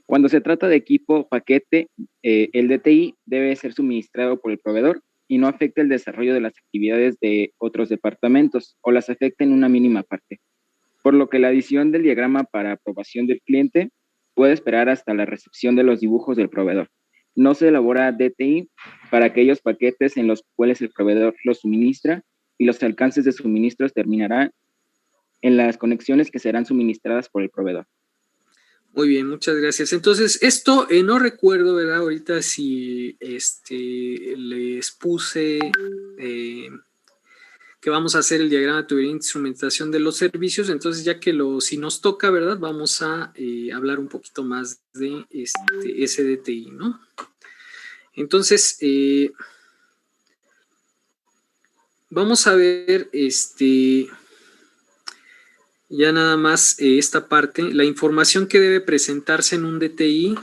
Cuando se trata de equipo paquete, el DTI debe ser suministrado por el proveedor y no afecta el desarrollo de las actividades de otros departamentos o las afecta en una mínima parte. Por lo que la adición del diagrama para aprobación del cliente puede esperar hasta la recepción de los dibujos del proveedor. No se elabora DTI para aquellos paquetes en los cuales el proveedor los suministra y los alcances de suministros terminarán en las conexiones que serán suministradas por el proveedor. Muy bien, muchas gracias. Entonces, esto no recuerdo, ¿verdad? Ahorita si les puse que vamos a hacer el diagrama de tubería de instrumentación de los servicios, entonces ya que si nos toca, ¿verdad? Vamos a hablar un poquito más de SDTI, ¿no? Entonces, vamos a ver ya nada más esta parte, la información que debe presentarse en un DTI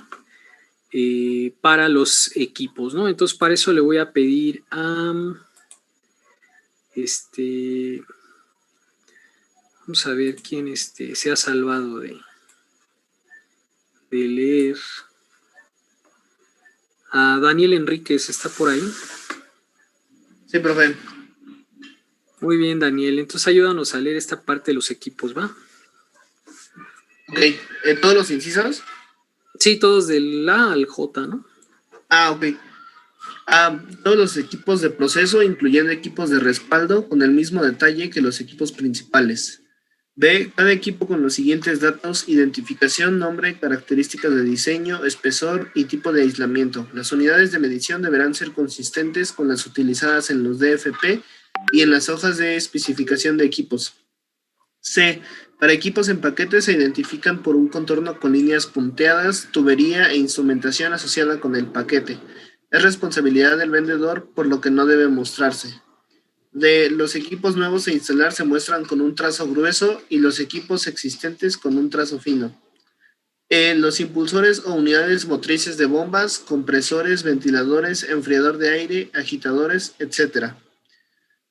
para los equipos, ¿no? Entonces, para eso le voy a pedir a vamos a ver quién se ha salvado de leer. A Daniel Enríquez, ¿está por ahí? Sí, profe. Muy bien, Daniel. Entonces ayúdanos a leer esta parte de los equipos, ¿va? Ok. ¿Todos los incisos? Sí, todos del A al J, ¿no? Ok. Todos los equipos de proceso, incluyendo equipos de respaldo, con el mismo detalle que los equipos principales. B. Cada equipo con los siguientes datos: identificación, nombre, características de diseño, espesor y tipo de aislamiento. Las unidades de medición deberán ser consistentes con las utilizadas en los DFP y en las hojas de especificación de equipos. C. Para equipos en paquete se identifican por un contorno con líneas punteadas, tubería e instrumentación asociada con el paquete. Es responsabilidad del vendedor, por lo que no debe mostrarse. De los equipos nuevos a instalar se muestran con un trazo grueso y los equipos existentes con un trazo fino. Los impulsores o unidades motrices de bombas, compresores, ventiladores, enfriador de aire, agitadores, etc.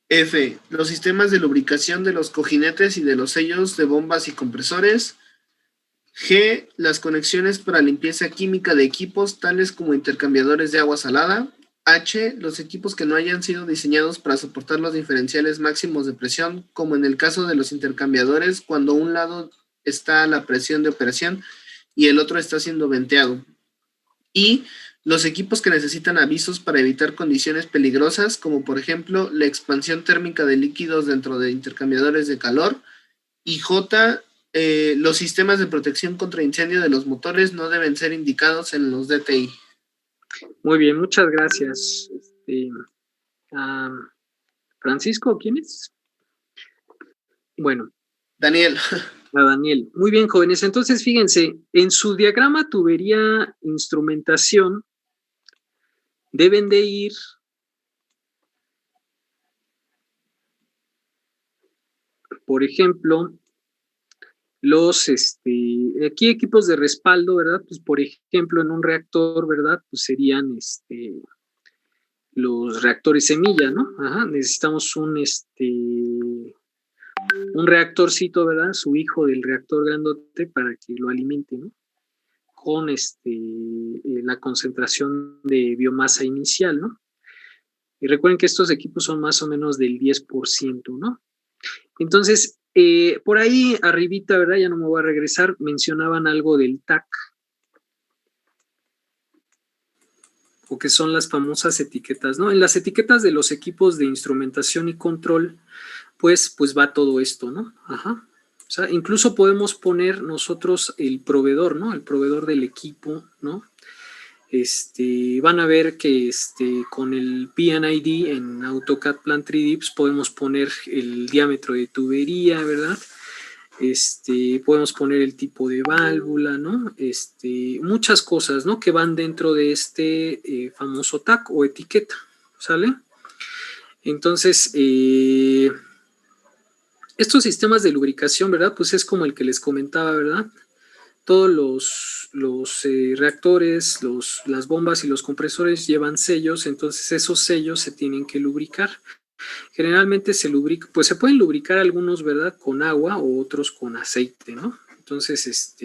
F. Los sistemas de lubricación de los cojinetes y de los sellos de bombas y compresores. G. Las conexiones para limpieza química de equipos, tales como intercambiadores de agua salada. H. Los equipos que no hayan sido diseñados para soportar los diferenciales máximos de presión, como en el caso de los intercambiadores, cuando un lado está a la presión de operación y el otro está siendo venteado. Y los equipos que necesitan avisos para evitar condiciones peligrosas, como por ejemplo la expansión térmica de líquidos dentro de intercambiadores de calor. Y J. Los sistemas de protección contra incendio de los motores no deben ser indicados en los DTI. Muy bien, muchas gracias. Francisco, ¿quién es? Bueno. Daniel. A Daniel. Muy bien, jóvenes. Entonces, fíjense, en su diagrama tubería instrumentación deben de ir por ejemplo, los aquí equipos de respaldo, ¿verdad? Pues por ejemplo, en un reactor, ¿verdad? Pues serían los reactores semilla, ¿no? Ajá, necesitamos un reactorcito, ¿verdad? Su hijo del reactor grandote para que lo alimente, ¿no? Con la concentración de biomasa inicial, ¿no? Y recuerden que estos equipos son más o menos del 10%, ¿no? Entonces, por ahí arribita, ¿verdad? Ya no me voy a regresar, mencionaban algo del TAC. o que son las famosas etiquetas, ¿no? En las etiquetas de los equipos de instrumentación y control, pues va todo esto, ¿no? Ajá. O sea, incluso podemos poner nosotros el proveedor, ¿no? El proveedor del equipo, ¿no? Van a ver que con el P&ID en AutoCAD Plant 3D pues podemos poner el diámetro de tubería, ¿verdad? Podemos poner el tipo de válvula, ¿no? Muchas cosas, ¿no? Que van dentro de este famoso tag o etiqueta, ¿sale? Entonces, estos sistemas de lubricación, ¿verdad? Pues es como el que les comentaba, ¿verdad? Todos los reactores, las bombas y los compresores llevan sellos, entonces esos sellos se tienen que lubricar. Generalmente se lubrica, pues se pueden lubricar algunos, ¿verdad? Con agua o otros con aceite, ¿no? Entonces,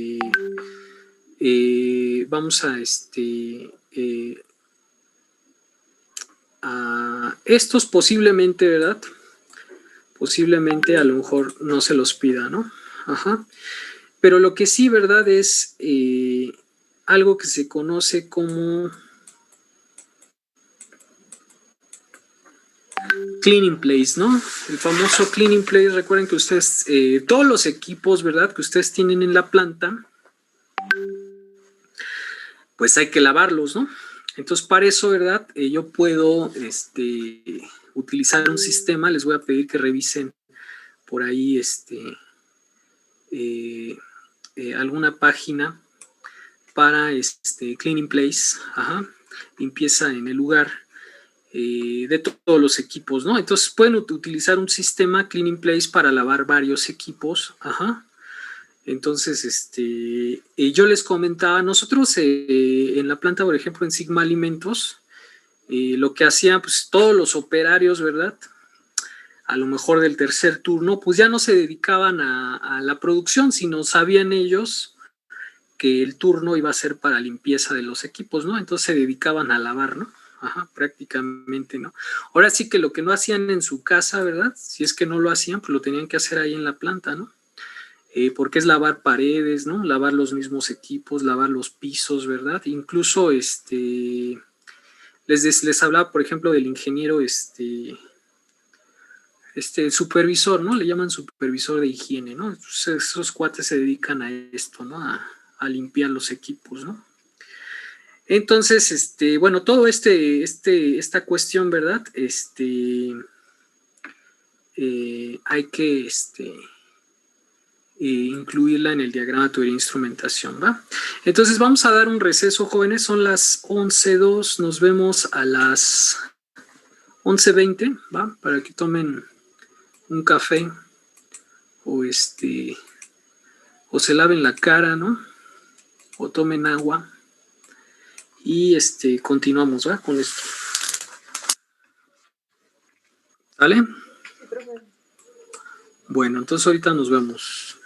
vamos a estos posiblemente, ¿verdad? Posiblemente a lo mejor no se los pida, ¿no? Ajá. Pero lo que sí, ¿verdad? Es algo que se conoce como cleaning place, ¿no? El famoso cleaning place. Recuerden que ustedes, todos los equipos, ¿verdad? Que ustedes tienen en la planta, pues hay que lavarlos, ¿no? Entonces, para eso, ¿verdad? Yo puedo utilizar un sistema. Les voy a pedir que revisen por ahí alguna página para cleaning place, ajá, limpieza en el lugar de todos los equipos, ¿no? Entonces pueden utilizar un sistema cleaning place para lavar varios equipos, ajá. Entonces, yo les comentaba, nosotros en la planta, por ejemplo, en Sigma Alimentos, lo que hacían, pues todos los operarios, ¿verdad? A lo mejor del tercer turno, pues ya no se dedicaban a la producción, sino sabían ellos que el turno iba a ser para limpieza de los equipos, ¿no? Entonces se dedicaban a lavar, ¿no? Ajá, prácticamente, ¿no? Ahora sí que lo que no hacían en su casa, ¿verdad? Si es que no lo hacían, pues lo tenían que hacer ahí en la planta, ¿no? Porque es lavar paredes, ¿no? Lavar los mismos equipos, lavar los pisos, ¿verdad? Incluso, les hablaba, por ejemplo, del ingeniero, supervisor, ¿no? Le llaman supervisor de higiene, ¿no? Entonces, esos cuates se dedican a esto, ¿no? A limpiar los equipos, ¿no? Entonces, bueno, todo esta cuestión, ¿verdad? Hay que incluirla en el diagrama de tubería de instrumentación, ¿va? Entonces vamos a dar un receso, jóvenes, son las 11:02, nos vemos a las 11:20, ¿va? Para que tomen un café o o se laven la cara, ¿no? O tomen agua y continuamos, ¿va? Con esto. ¿Sale? Bueno, entonces ahorita nos vemos.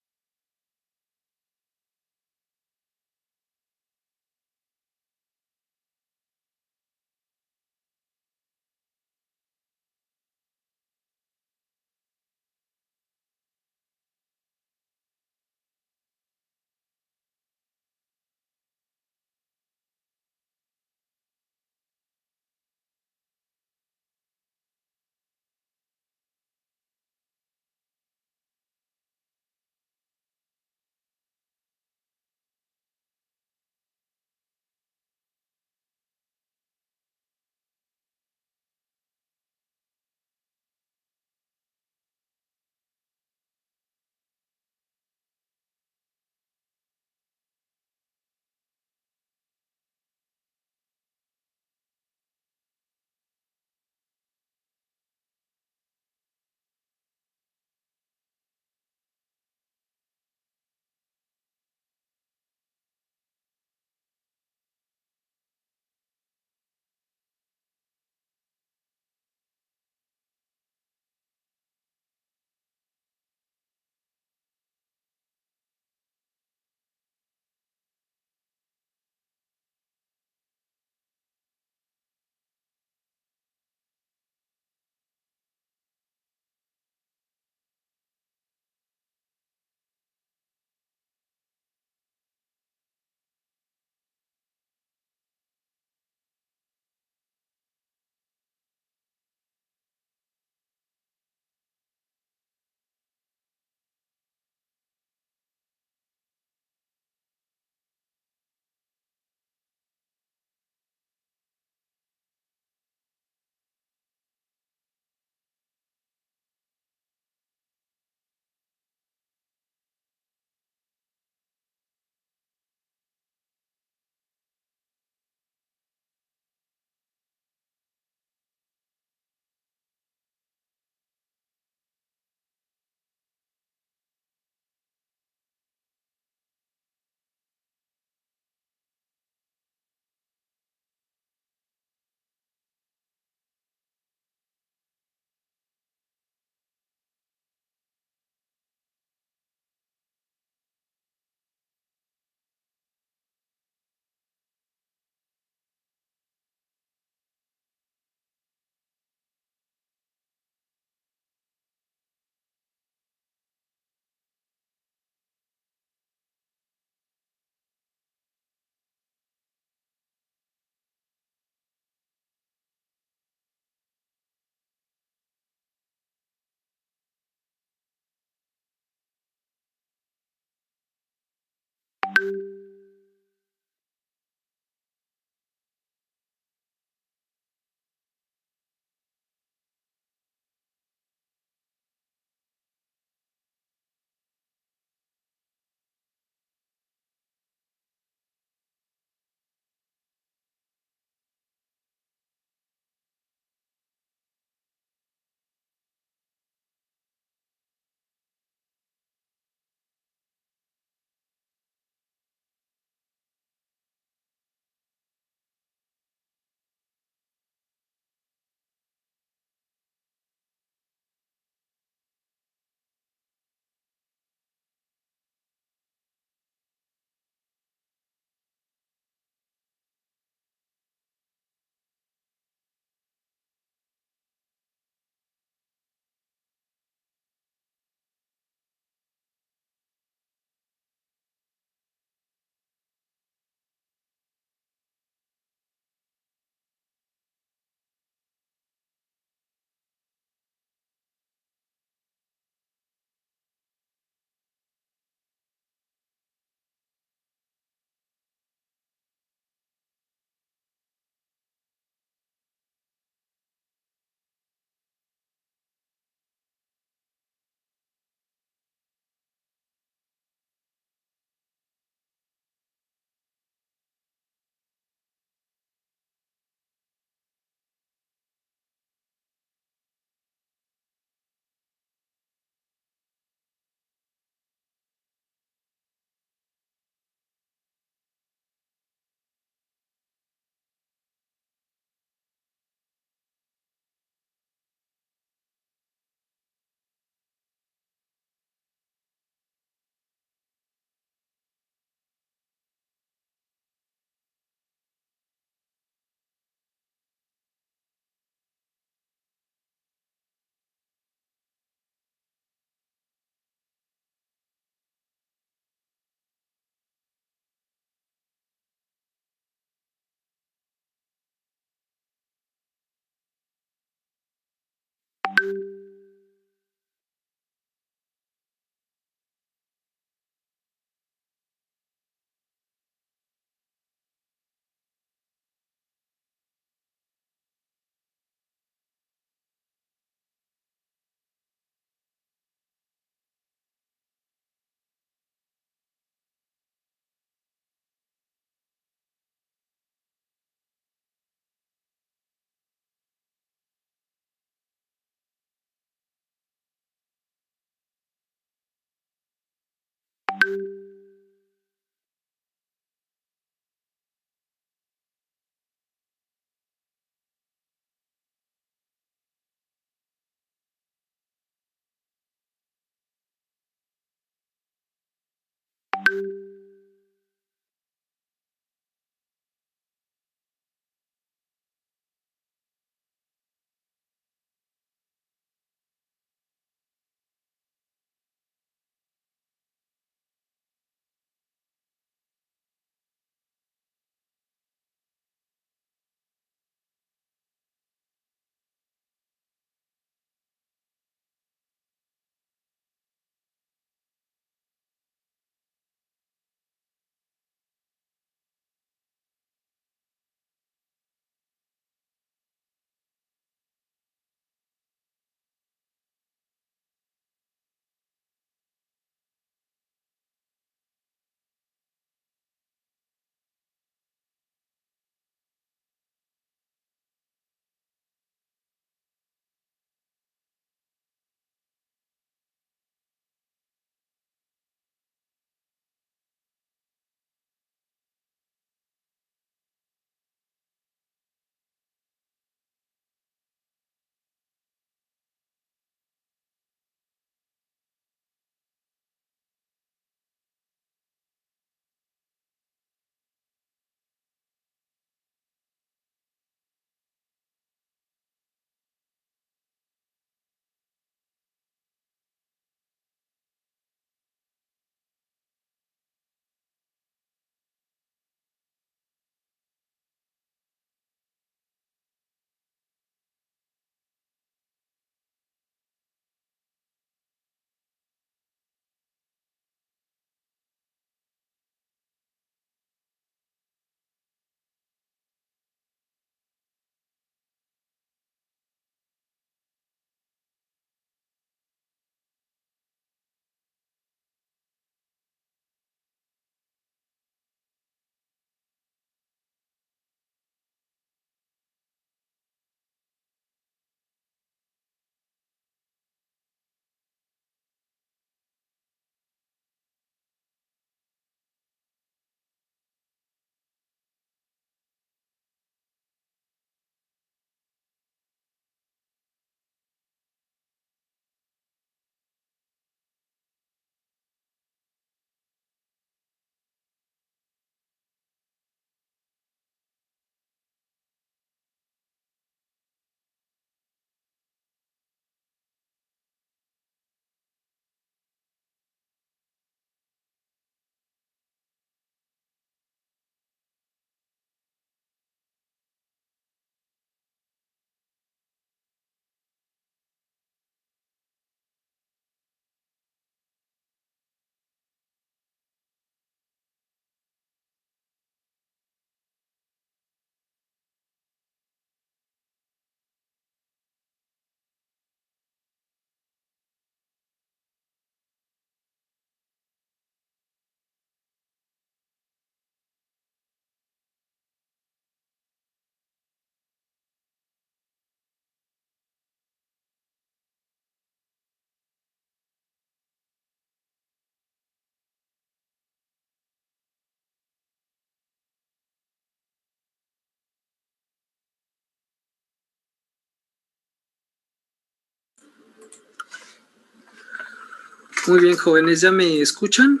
Muy bien, jóvenes, ¿ya me escuchan?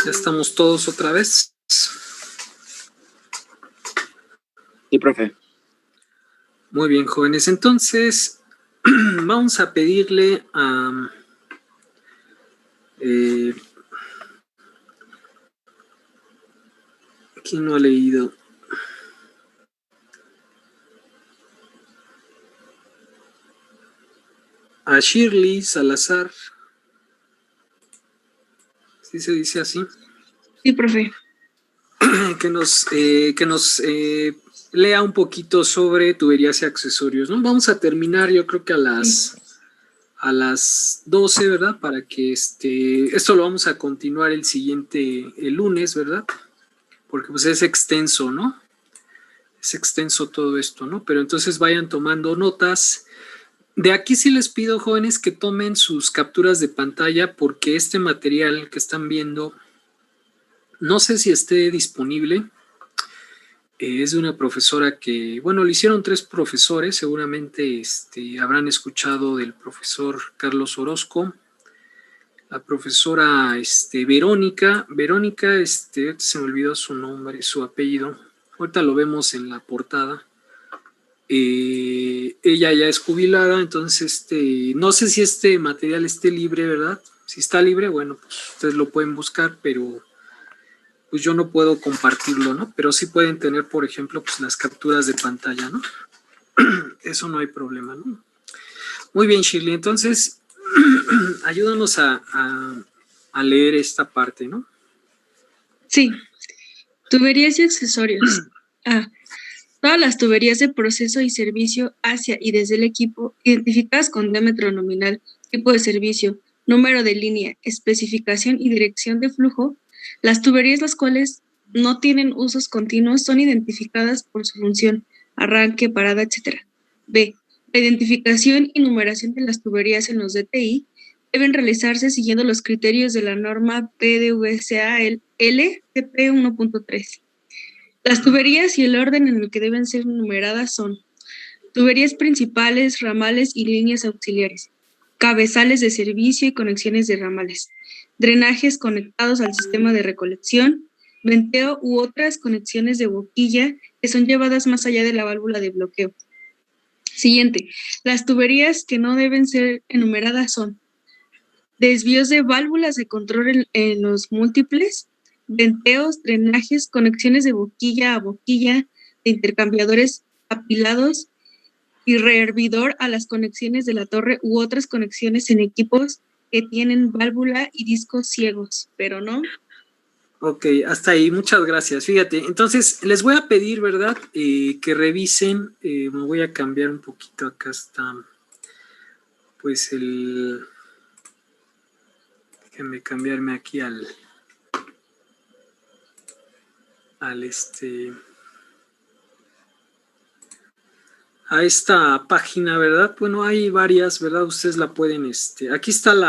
Ya estamos todos otra vez. Sí, profe. Muy bien, jóvenes. Entonces, vamos a pedirle a... ¿quién no ha leído? A Shirley Salazar. ¿Sí se dice así? Sí, profe. Que nos lea un poquito sobre tuberías y accesorios, ¿no? Vamos a terminar, yo creo que a las 12, ¿verdad? Para que esto lo vamos a continuar el lunes, ¿verdad? Porque pues es extenso, ¿no? Es extenso todo esto, ¿no? Pero entonces vayan tomando notas. De aquí sí les pido, jóvenes, que tomen sus capturas de pantalla porque este material que están viendo, no sé si esté disponible. Es de una profesora que, bueno, lo hicieron 3 profesores, seguramente habrán escuchado del profesor Carlos Orozco, la profesora Verónica, ahorita se me olvidó su nombre, su apellido, ahorita lo vemos en la portada. Ella ya es jubilada, entonces no sé si este material esté libre, ¿verdad? Si está libre, bueno, pues ustedes lo pueden buscar, pero pues yo no puedo compartirlo, ¿no? Pero sí pueden tener, por ejemplo, pues las capturas de pantalla, ¿no? Eso no hay problema, ¿no? Muy bien, Shirley, entonces ayúdanos a leer esta parte, ¿no? Sí. Tuberías y accesorios. A. Todas las tuberías de proceso y servicio hacia y desde el equipo identificadas con diámetro nominal, tipo de servicio, número de línea, especificación y dirección de flujo. Las tuberías las cuales no tienen usos continuos son identificadas por su función, arranque, parada, etc. B. La identificación y numeración de las tuberías en los DTI deben realizarse siguiendo los criterios de la norma PDVSA-L TP 1.3. Las tuberías y el orden en el que deben ser numeradas son tuberías principales, ramales y líneas auxiliares, cabezales de servicio y conexiones de ramales, drenajes conectados al sistema de recolección, venteo u otras conexiones de boquilla que son llevadas más allá de la válvula de bloqueo. Siguiente, las tuberías que no deben ser enumeradas son desvíos de válvulas de control en los múltiples, venteos, drenajes, conexiones de boquilla a boquilla, de intercambiadores apilados y rehervidor a las conexiones de la torre u otras conexiones en equipos que tienen válvula y discos ciegos, pero no. Ok, hasta ahí, muchas gracias. Fíjate, entonces les voy a pedir, ¿verdad? Que revisen, me voy a cambiar un poquito, acá está, pues déjenme cambiarme aquí a esta página, ¿verdad? Bueno, hay varias, ¿verdad? Ustedes la pueden, aquí está el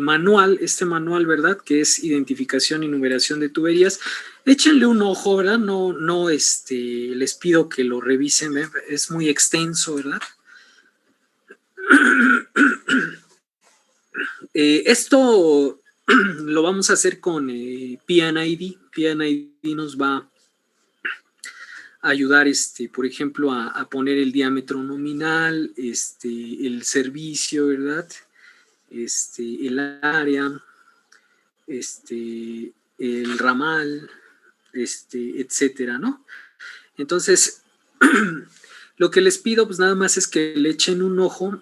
manual, manual, ¿verdad? Que es identificación y numeración de tuberías. Échenle un ojo, ¿verdad? No, les pido que lo revisen, ¿verdad? Es muy extenso, ¿verdad? Esto lo vamos a hacer con PNID. PNID nos va a ayudar, por ejemplo, a poner el diámetro nominal, el servicio, ¿verdad? El área, el ramal, etcétera, ¿no? Entonces, lo que les pido, pues nada más es que le echen un ojo,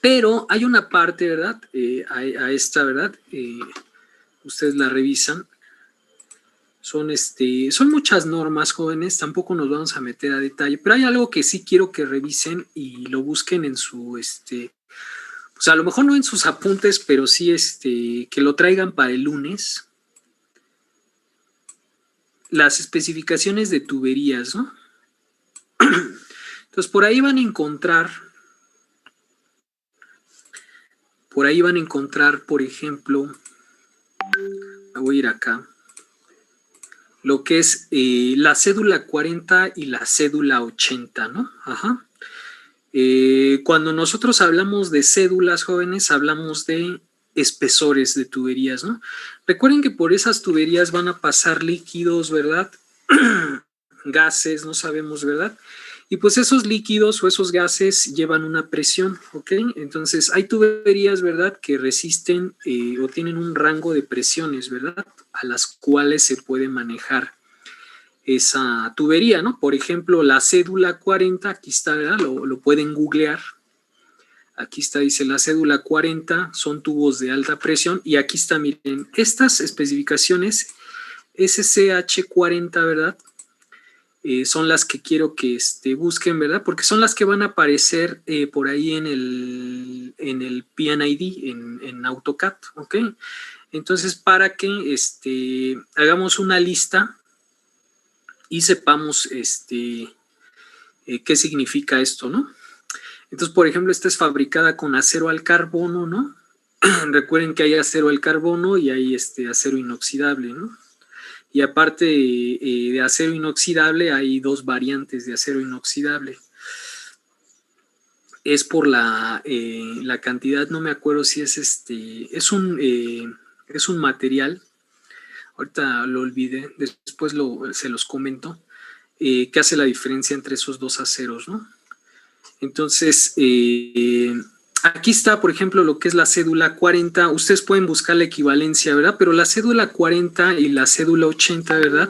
pero hay una parte, ¿verdad? A esta, ¿verdad? Ustedes la revisan. Son muchas normas, jóvenes, tampoco nos vamos a meter a detalle, pero hay algo que sí quiero que revisen y lo busquen en su, pues a lo mejor no en sus apuntes, pero sí que lo traigan para el lunes. Las especificaciones de tuberías, ¿no? Entonces, por ahí van a encontrar, por ejemplo, me voy a ir acá, lo que es la cédula 40 y la cédula 80, ¿no? Ajá. Cuando nosotros hablamos de cédulas, jóvenes, hablamos de espesores de tuberías, ¿no? Recuerden que por esas tuberías van a pasar líquidos, ¿verdad? Gases, no sabemos, ¿verdad? Y pues esos líquidos o esos gases llevan una presión, ¿ok? Entonces hay tuberías, ¿verdad?, que resisten o tienen un rango de presiones, ¿verdad?, a las cuales se puede manejar esa tubería, ¿no? Por ejemplo, la cédula 40, aquí está, ¿verdad? Lo pueden googlear. Aquí está, dice la cédula 40, son tubos de alta presión. Y aquí está, miren, estas especificaciones SCH40, ¿verdad? Son las que quiero que busquen, ¿verdad? Porque son las que van a aparecer por ahí en el PNID, en AutoCAD, ¿ok? Entonces, para que hagamos una lista y sepamos qué significa esto, ¿no? Entonces, por ejemplo, esta es fabricada con acero al carbono, ¿no? Recuerden que hay acero al carbono y hay acero inoxidable, ¿no? Y aparte de acero inoxidable, hay dos variantes de acero inoxidable. Es por la cantidad, no me acuerdo si es es un material, ahorita lo olvidé, después se los comento, que hace la diferencia entre esos dos aceros, ¿no? Entonces, aquí está, por ejemplo, lo que es la cédula 40. Ustedes pueden buscar la equivalencia, ¿verdad? Pero la cédula 40 y la cédula 80, ¿verdad?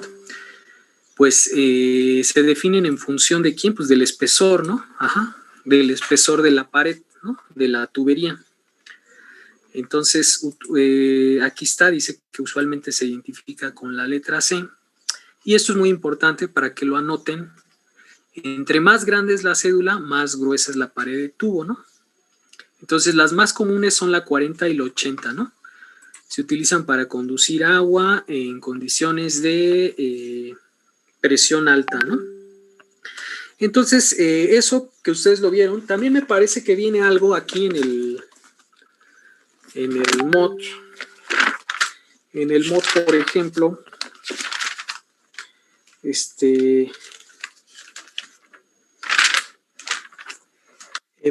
Pues se definen en función de quién, pues del espesor, ¿no? Ajá, del espesor de la pared, ¿no? De la tubería. Entonces, aquí está, dice que usualmente se identifica con la letra C. Y esto es muy importante para que lo anoten. Entre más grande es la cédula, más gruesa es la pared de tubo, ¿no? Entonces, las más comunes son la 40 y la 80, ¿no? Se utilizan para conducir agua en condiciones de presión alta, ¿no? Entonces, eso que ustedes lo vieron, también me parece que viene algo aquí en el mod. En el mod, por ejemplo,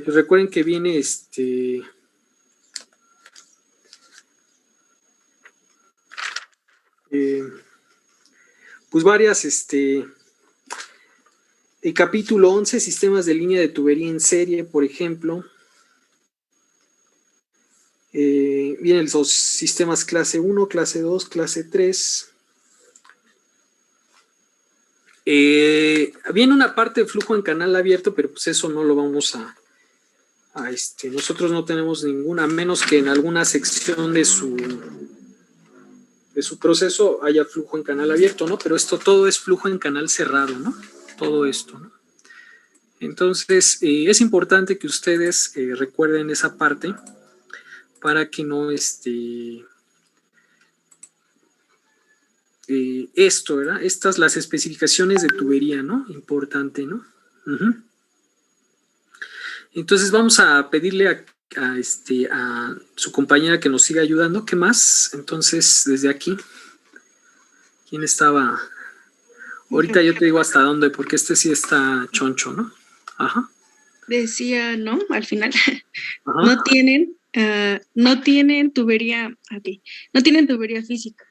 pues recuerden que viene pues varias, el capítulo 11, sistemas de línea de tubería en serie, por ejemplo. Vienen los sistemas clase 1, clase 2, clase 3. Viene una parte de flujo en canal abierto, pero pues eso no lo vamos a nosotros no tenemos ninguna, a menos que en alguna sección de su proceso haya flujo en canal abierto, ¿no? Pero esto todo es flujo en canal cerrado, ¿no? Todo esto, ¿no? Entonces, es importante que ustedes recuerden esa parte para que no esto, ¿verdad? Estas las especificaciones de tubería, ¿no? Importante, ¿no? Uh-huh. Entonces vamos a pedirle a su compañera que nos siga ayudando. ¿Qué más? Entonces, desde aquí, ¿quién estaba? Ahorita yo te digo hasta dónde, porque sí está choncho, ¿no? Ajá. Decía, ¿no? Al final, Ajá. no tienen tubería, okay. No tienen tubería física.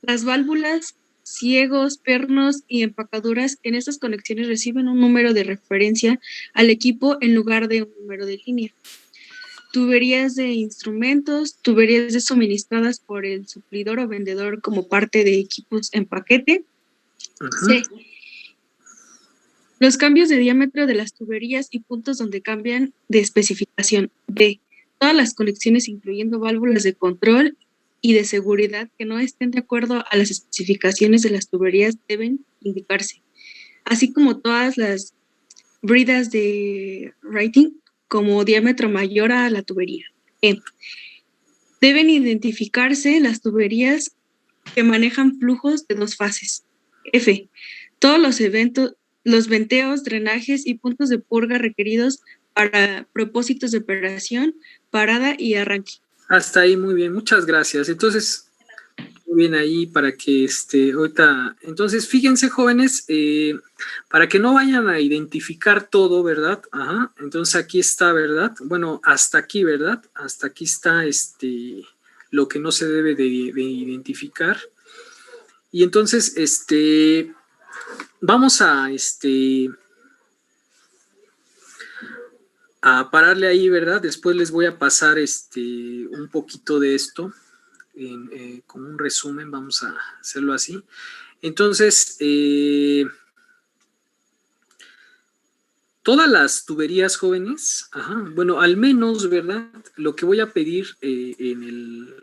Las válvulas, ciegos, pernos y empacaduras en estas conexiones reciben un número de referencia al equipo en lugar de un número de línea. Tuberías de instrumentos, tuberías suministradas por el suplidor o vendedor como parte de equipos en paquete. Uh-huh. C. Los cambios de diámetro de las tuberías y puntos donde cambian de especificación. D. Todas las conexiones, incluyendo válvulas de control y de seguridad que no estén de acuerdo a las especificaciones de las tuberías, deben indicarse, así como todas las bridas de rating como diámetro mayor a la tubería. E. Deben identificarse las tuberías que manejan flujos de dos fases. F. Todos los venteos, drenajes y puntos de purga requeridos para propósitos de operación, parada y arranque. Hasta ahí, muy bien, muchas gracias. Entonces, Muy bien ahí para que ahorita, entonces fíjense jóvenes, para que no vayan a identificar todo, ¿verdad? Ajá, entonces aquí está, ¿verdad? Bueno, hasta aquí, ¿verdad? Hasta aquí está lo que no se debe de identificar. Y entonces, vamos a pararle ahí, ¿verdad? Después les voy a pasar un poquito de esto. Como un resumen, vamos a hacerlo así. Entonces, todas las tuberías jóvenes, ajá, bueno, al menos, ¿verdad? Lo que voy a pedir en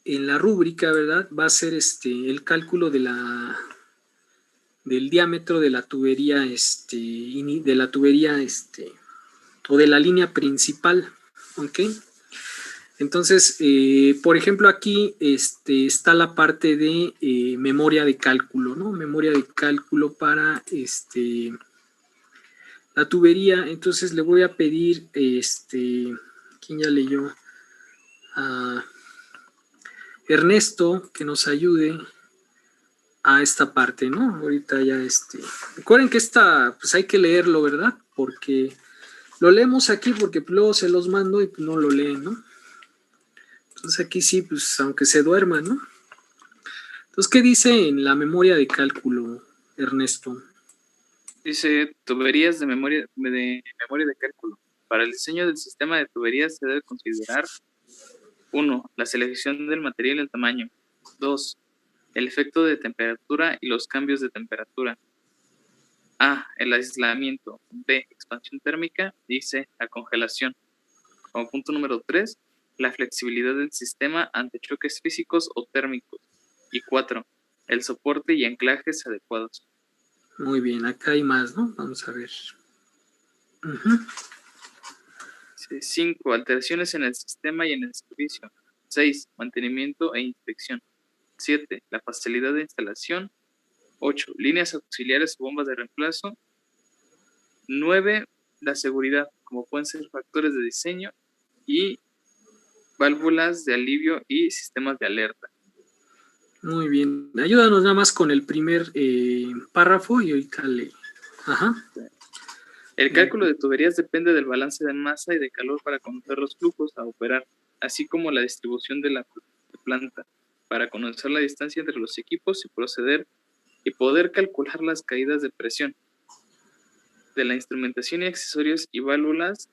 la rúbrica, ¿verdad? Va a ser el cálculo del diámetro de la tubería, o de la línea principal, ¿ok? Entonces, por ejemplo, aquí está la parte de memoria de cálculo, ¿no? Memoria de cálculo para la tubería. Entonces, le voy a pedir, ¿quién ya leyó? A Ernesto, que nos ayude a esta parte, ¿no? Ahorita ya recuerden que pues hay que leerlo, ¿verdad? Porque lo leemos aquí porque luego se los mando y no lo leen, ¿no? Entonces aquí sí, pues aunque se duerma, ¿no? Entonces, ¿qué dice en la memoria de cálculo, Ernesto? Dice tuberías de memoria de cálculo. Para el diseño del sistema de tuberías se debe considerar 1. La selección del material y el tamaño. 2. El efecto de temperatura y los cambios de temperatura. A. El aislamiento. B. Expansión térmica. Y C. La congelación. Como punto número 3. La flexibilidad del sistema ante choques físicos o térmicos. Y 4. El soporte y anclajes adecuados. Muy bien, acá hay más, ¿no? Vamos a ver. 5. Alteraciones en el sistema y en el servicio. 6. Mantenimiento e inspección. 7. La facilidad de instalación. 8. Líneas auxiliares o bombas de reemplazo. 9. La seguridad, como pueden ser factores de diseño y válvulas de alivio y sistemas de alerta. Muy bien. Ayúdanos nada más con el primer párrafo y ahorita le... Ajá. El cálculo de tuberías depende del balance de masa y de calor para conocer los flujos a operar, así como la distribución de la planta, para conocer la distancia entre los equipos y poder calcular las caídas de presión de la instrumentación y accesorios y válvulas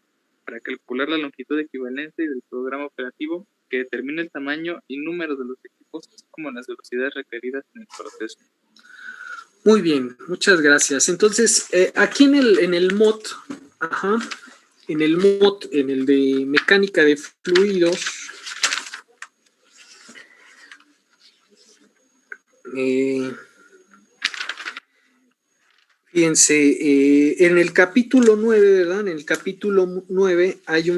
para calcular la longitud equivalente del programa operativo que determina el tamaño y número de los equipos, así como las velocidades requeridas en el proceso. Muy bien, muchas gracias. Entonces, aquí en el MOD, ajá, en el de mecánica de fluidos, fíjense, en el capítulo 9, ¿verdad? En el capítulo 9 hay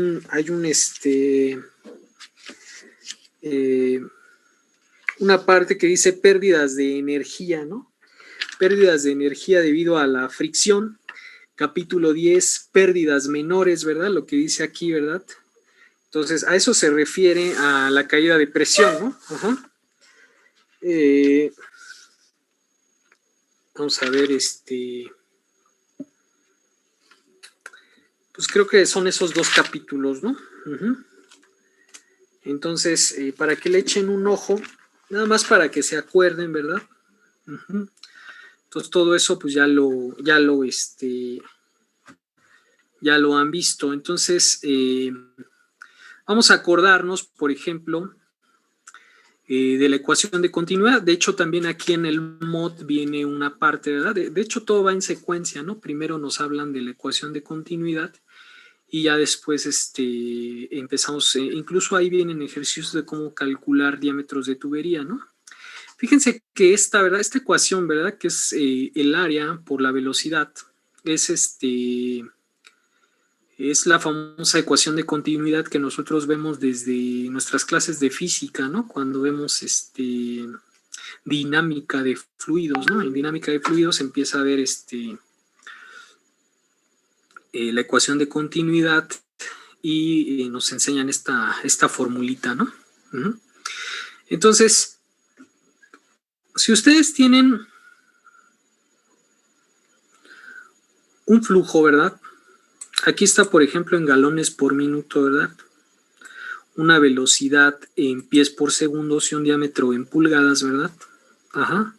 una parte que dice pérdidas de energía, ¿no? Pérdidas de energía debido a la fricción. Capítulo 10, pérdidas menores, ¿verdad? Lo que dice aquí, ¿verdad? Entonces, a eso se refiere a la caída de presión, ¿no? Ajá. Vamos a ver, pues creo que son esos dos capítulos, ¿no? Entonces, para que le echen un ojo, nada más para que se acuerden, ¿verdad? Entonces, todo eso, pues ya lo han visto. Entonces, vamos a acordarnos, por ejemplo, de la ecuación de continuidad. De hecho, también aquí en el MOD viene una parte, ¿verdad? De hecho, todo va en secuencia, ¿no? Primero nos hablan de la ecuación de continuidad y ya después empezamos, incluso ahí vienen ejercicios de cómo calcular diámetros de tubería, ¿no? Fíjense que esta ecuación, ¿verdad? Que es el área por la velocidad, es la famosa ecuación de continuidad que nosotros vemos desde nuestras clases de física, ¿no? Cuando vemos dinámica de fluidos, ¿no? En dinámica de fluidos empieza a ver la ecuación de continuidad y nos enseñan esta formulita, ¿no? Entonces, si ustedes tienen un flujo, ¿verdad? Aquí está, por ejemplo, en galones por minuto, ¿verdad? Una velocidad en pies por segundo y un diámetro en pulgadas, ¿verdad? Ajá.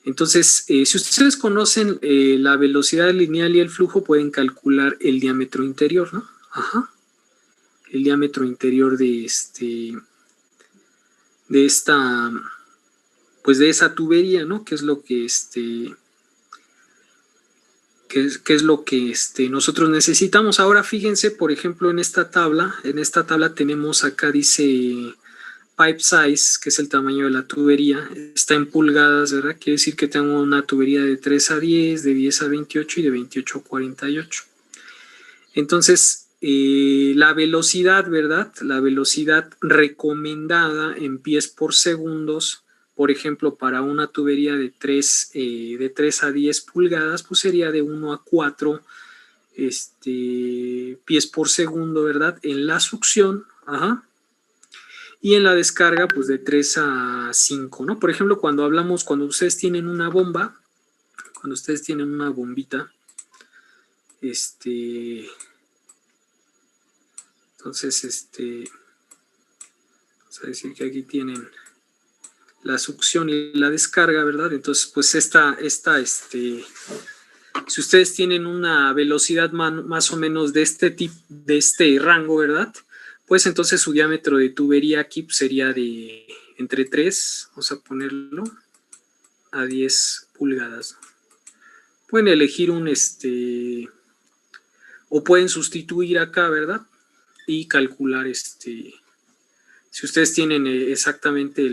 Entonces, si ustedes conocen la velocidad lineal y el flujo, pueden calcular el diámetro interior, ¿no? Ajá. El diámetro interior de de esa tubería, ¿no? Que es lo que qué es lo que nosotros necesitamos. Ahora fíjense, por ejemplo, en esta tabla tenemos acá, dice pipe size, que es el tamaño de la tubería, está en pulgadas, ¿verdad? Quiere decir que tengo una tubería de 3 a 10, de 10 a 28 y de 28 a 48. Entonces, la velocidad, ¿verdad? La velocidad recomendada en pies por segundos, por ejemplo, para una tubería de 3 a 10 pulgadas, pues sería de 1 a 4 pies por segundo, ¿verdad? En la succión, ajá. Y en la descarga, pues de 3 a 5, ¿no? Por ejemplo, cuando ustedes tienen una bomba, cuando ustedes tienen una bombita, entonces, vamos a decir que aquí tienen la succión y la descarga, ¿verdad? Entonces, pues si ustedes tienen una velocidad más o menos de este tipo, de este rango, ¿verdad? Pues entonces su diámetro de tubería aquí pues, sería de entre 3, vamos a ponerlo, a 10 pulgadas. Pueden elegir o pueden sustituir acá, ¿verdad? Y calcular si ustedes tienen exactamente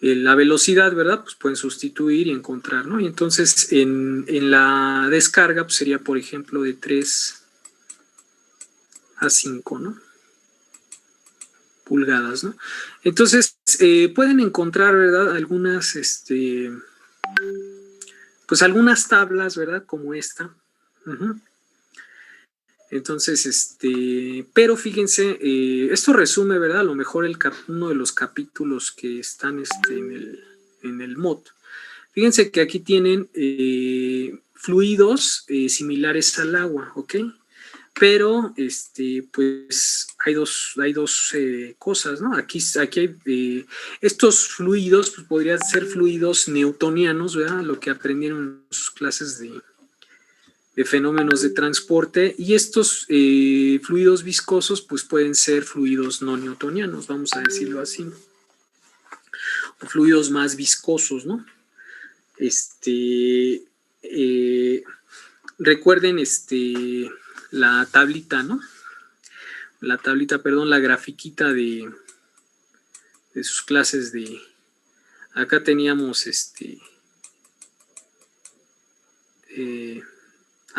la velocidad, ¿verdad? Pues pueden sustituir y encontrar, ¿no? Y entonces en la descarga pues sería, por ejemplo, de 3 a 5, ¿no? Pulgadas, ¿no? Entonces pueden encontrar, ¿verdad? Algunas, pues algunas tablas, ¿verdad? Como esta. Uh-huh. Entonces, pero fíjense, esto resume, ¿verdad? A lo mejor uno de los capítulos que están en el MOD. Fíjense que aquí tienen fluidos similares al agua, ¿ok? Pero, pues hay dos cosas, ¿no? Aquí hay estos fluidos, pues podrían ser fluidos newtonianos, ¿verdad? Lo que aprendieron en sus clases de fenómenos de transporte, y estos fluidos viscosos pues pueden ser fluidos no newtonianos, vamos a decirlo así, o fluidos más viscosos, ¿no? Recuerden la tablita, ¿no? La tablita, perdón, la grafiquita de sus clases de, acá teníamos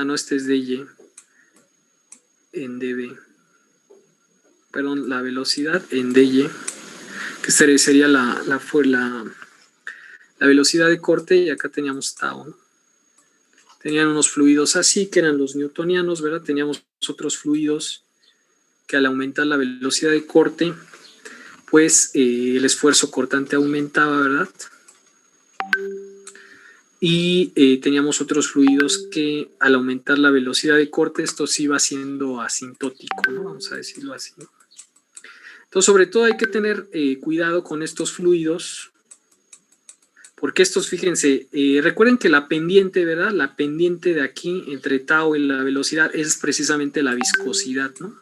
no, este es DY en dB, perdón, la velocidad en DY, que sería la velocidad de corte, y acá teníamos tau, ¿no? Tenían unos fluidos así, que eran los newtonianos, ¿verdad? Teníamos otros fluidos que al aumentar la velocidad de corte, pues el esfuerzo cortante aumentaba, ¿verdad? Y teníamos otros fluidos que al aumentar la velocidad de corte, esto sí iba siendo asintótico, ¿no? Vamos a decirlo así, ¿no? Entonces, sobre todo hay que tener cuidado con estos fluidos, porque estos, fíjense, recuerden que la pendiente, ¿verdad? La pendiente de aquí entre tau y la velocidad es precisamente la viscosidad, ¿no?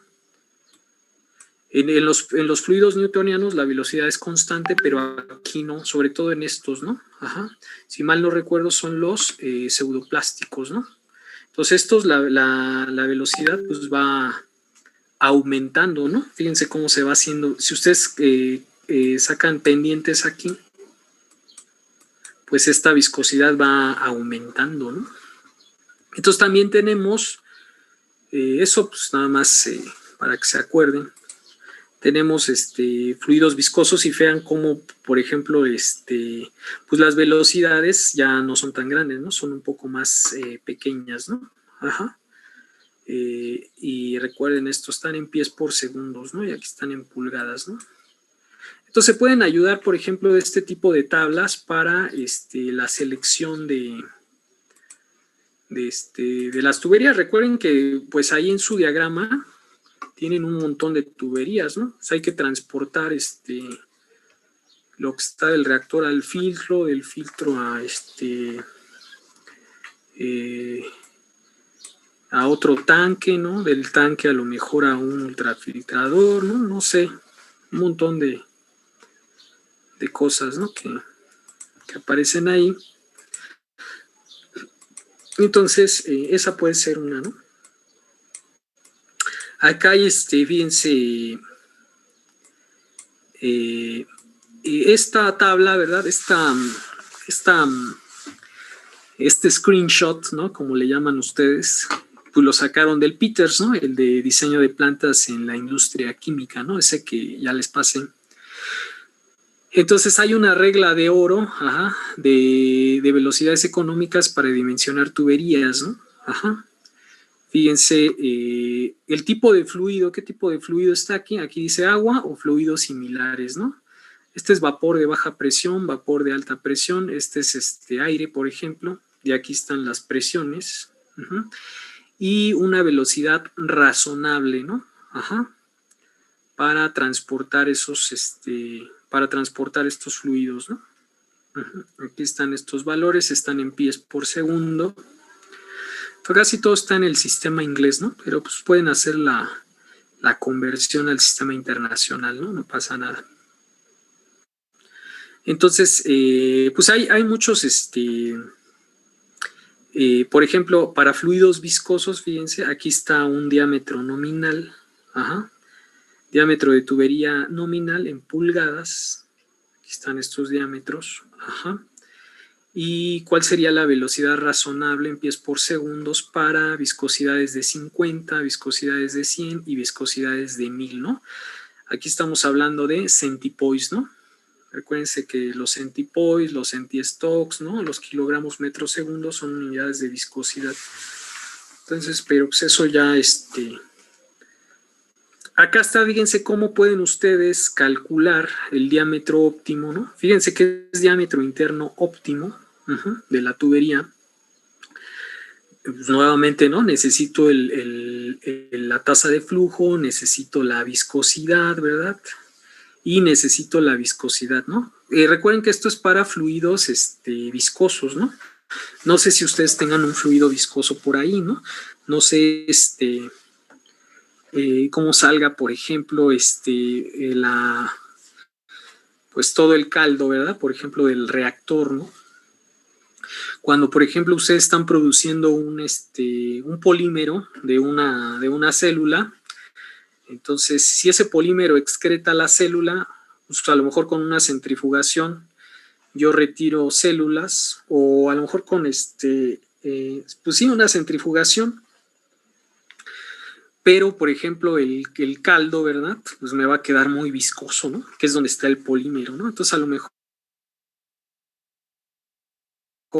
En los fluidos newtonianos la velocidad es constante, pero aquí no, sobre todo en estos, ¿no? Ajá. Si mal no recuerdo son los pseudoplásticos, ¿no? Entonces estos, la velocidad pues va aumentando, ¿no? Fíjense cómo se va haciendo. Si ustedes sacan pendientes aquí, pues esta viscosidad va aumentando, ¿no? Entonces también tenemos, eso pues nada más para que se acuerden, tenemos fluidos viscosos y vean cómo, por ejemplo, pues las velocidades ya no son tan grandes, ¿no? Son un poco más pequeñas, ¿no? Ajá. Y recuerden, estos están en pies por segundos, ¿no? Y aquí están en pulgadas, ¿no? Entonces pueden ayudar, por ejemplo, este tipo de tablas para la selección de las tuberías. Recuerden que pues ahí en su diagrama tienen un montón de tuberías, ¿no? O sea, hay que transportar lo que está del reactor al filtro, del filtro a otro tanque, ¿no? Del tanque a lo mejor a un ultrafiltrador, ¿no? No sé, un montón de cosas, ¿no? que aparecen ahí. Entonces, esa puede ser una, ¿no? Acá hay, fíjense, esta tabla, ¿verdad? Este screenshot, ¿no? Como le llaman ustedes, pues lo sacaron del Peters, ¿no? El de diseño de plantas en la industria química, ¿no? Ese que ya les pasé. Entonces hay una regla de oro, de velocidades económicas para dimensionar tuberías, ¿no? Fíjense, el tipo de fluido, ¿qué tipo de fluido está aquí? Aquí dice agua o fluidos similares, ¿no? Este es vapor de baja presión, vapor de alta presión, este es aire, por ejemplo, y aquí están las presiones, y una velocidad razonable, ¿no? Para transportar estos fluidos, ¿no? Aquí están estos valores, están en pies por segundo. Casi todo está en el sistema inglés, ¿no? Pero pues pueden hacer la conversión al sistema internacional, ¿no? No pasa nada. Entonces, pues hay muchos, por ejemplo, para fluidos viscosos, fíjense, aquí está un diámetro nominal, diámetro de tubería nominal en pulgadas. Aquí están estos diámetros, ¿Y cuál sería la velocidad razonable en pies por segundos para viscosidades de 50, viscosidades de 100 y viscosidades de 1000, ¿no? Aquí estamos hablando de centipoise, ¿no? Recuérdense que los centipoise, los centistocks, ¿no? Los kilogramos metros segundos son unidades de viscosidad. Entonces, pero pues eso ya, Acá está, fíjense cómo pueden ustedes calcular el diámetro óptimo, ¿no? Fíjense que es diámetro interno óptimo de la tubería. Pues, nuevamente, ¿no? Necesito la tasa de flujo, necesito la viscosidad, ¿verdad? Y necesito la viscosidad, ¿no? Recuerden que esto es para fluidos viscosos, ¿no? No sé si ustedes tengan un fluido viscoso por ahí, ¿no? No sé, cómo salga, por ejemplo, pues todo el caldo, ¿verdad? Por ejemplo, del reactor, ¿no? Cuando, por ejemplo, ustedes están produciendo un polímero de una célula, entonces, si ese polímero excreta la célula, pues a lo mejor con una centrifugación, yo retiro células, o a lo mejor con pues sí, una centrifugación. Pero, por ejemplo, el caldo, ¿verdad? Pues me va a quedar muy viscoso, ¿no? Que es donde está el polímero, ¿no? Entonces, a lo mejor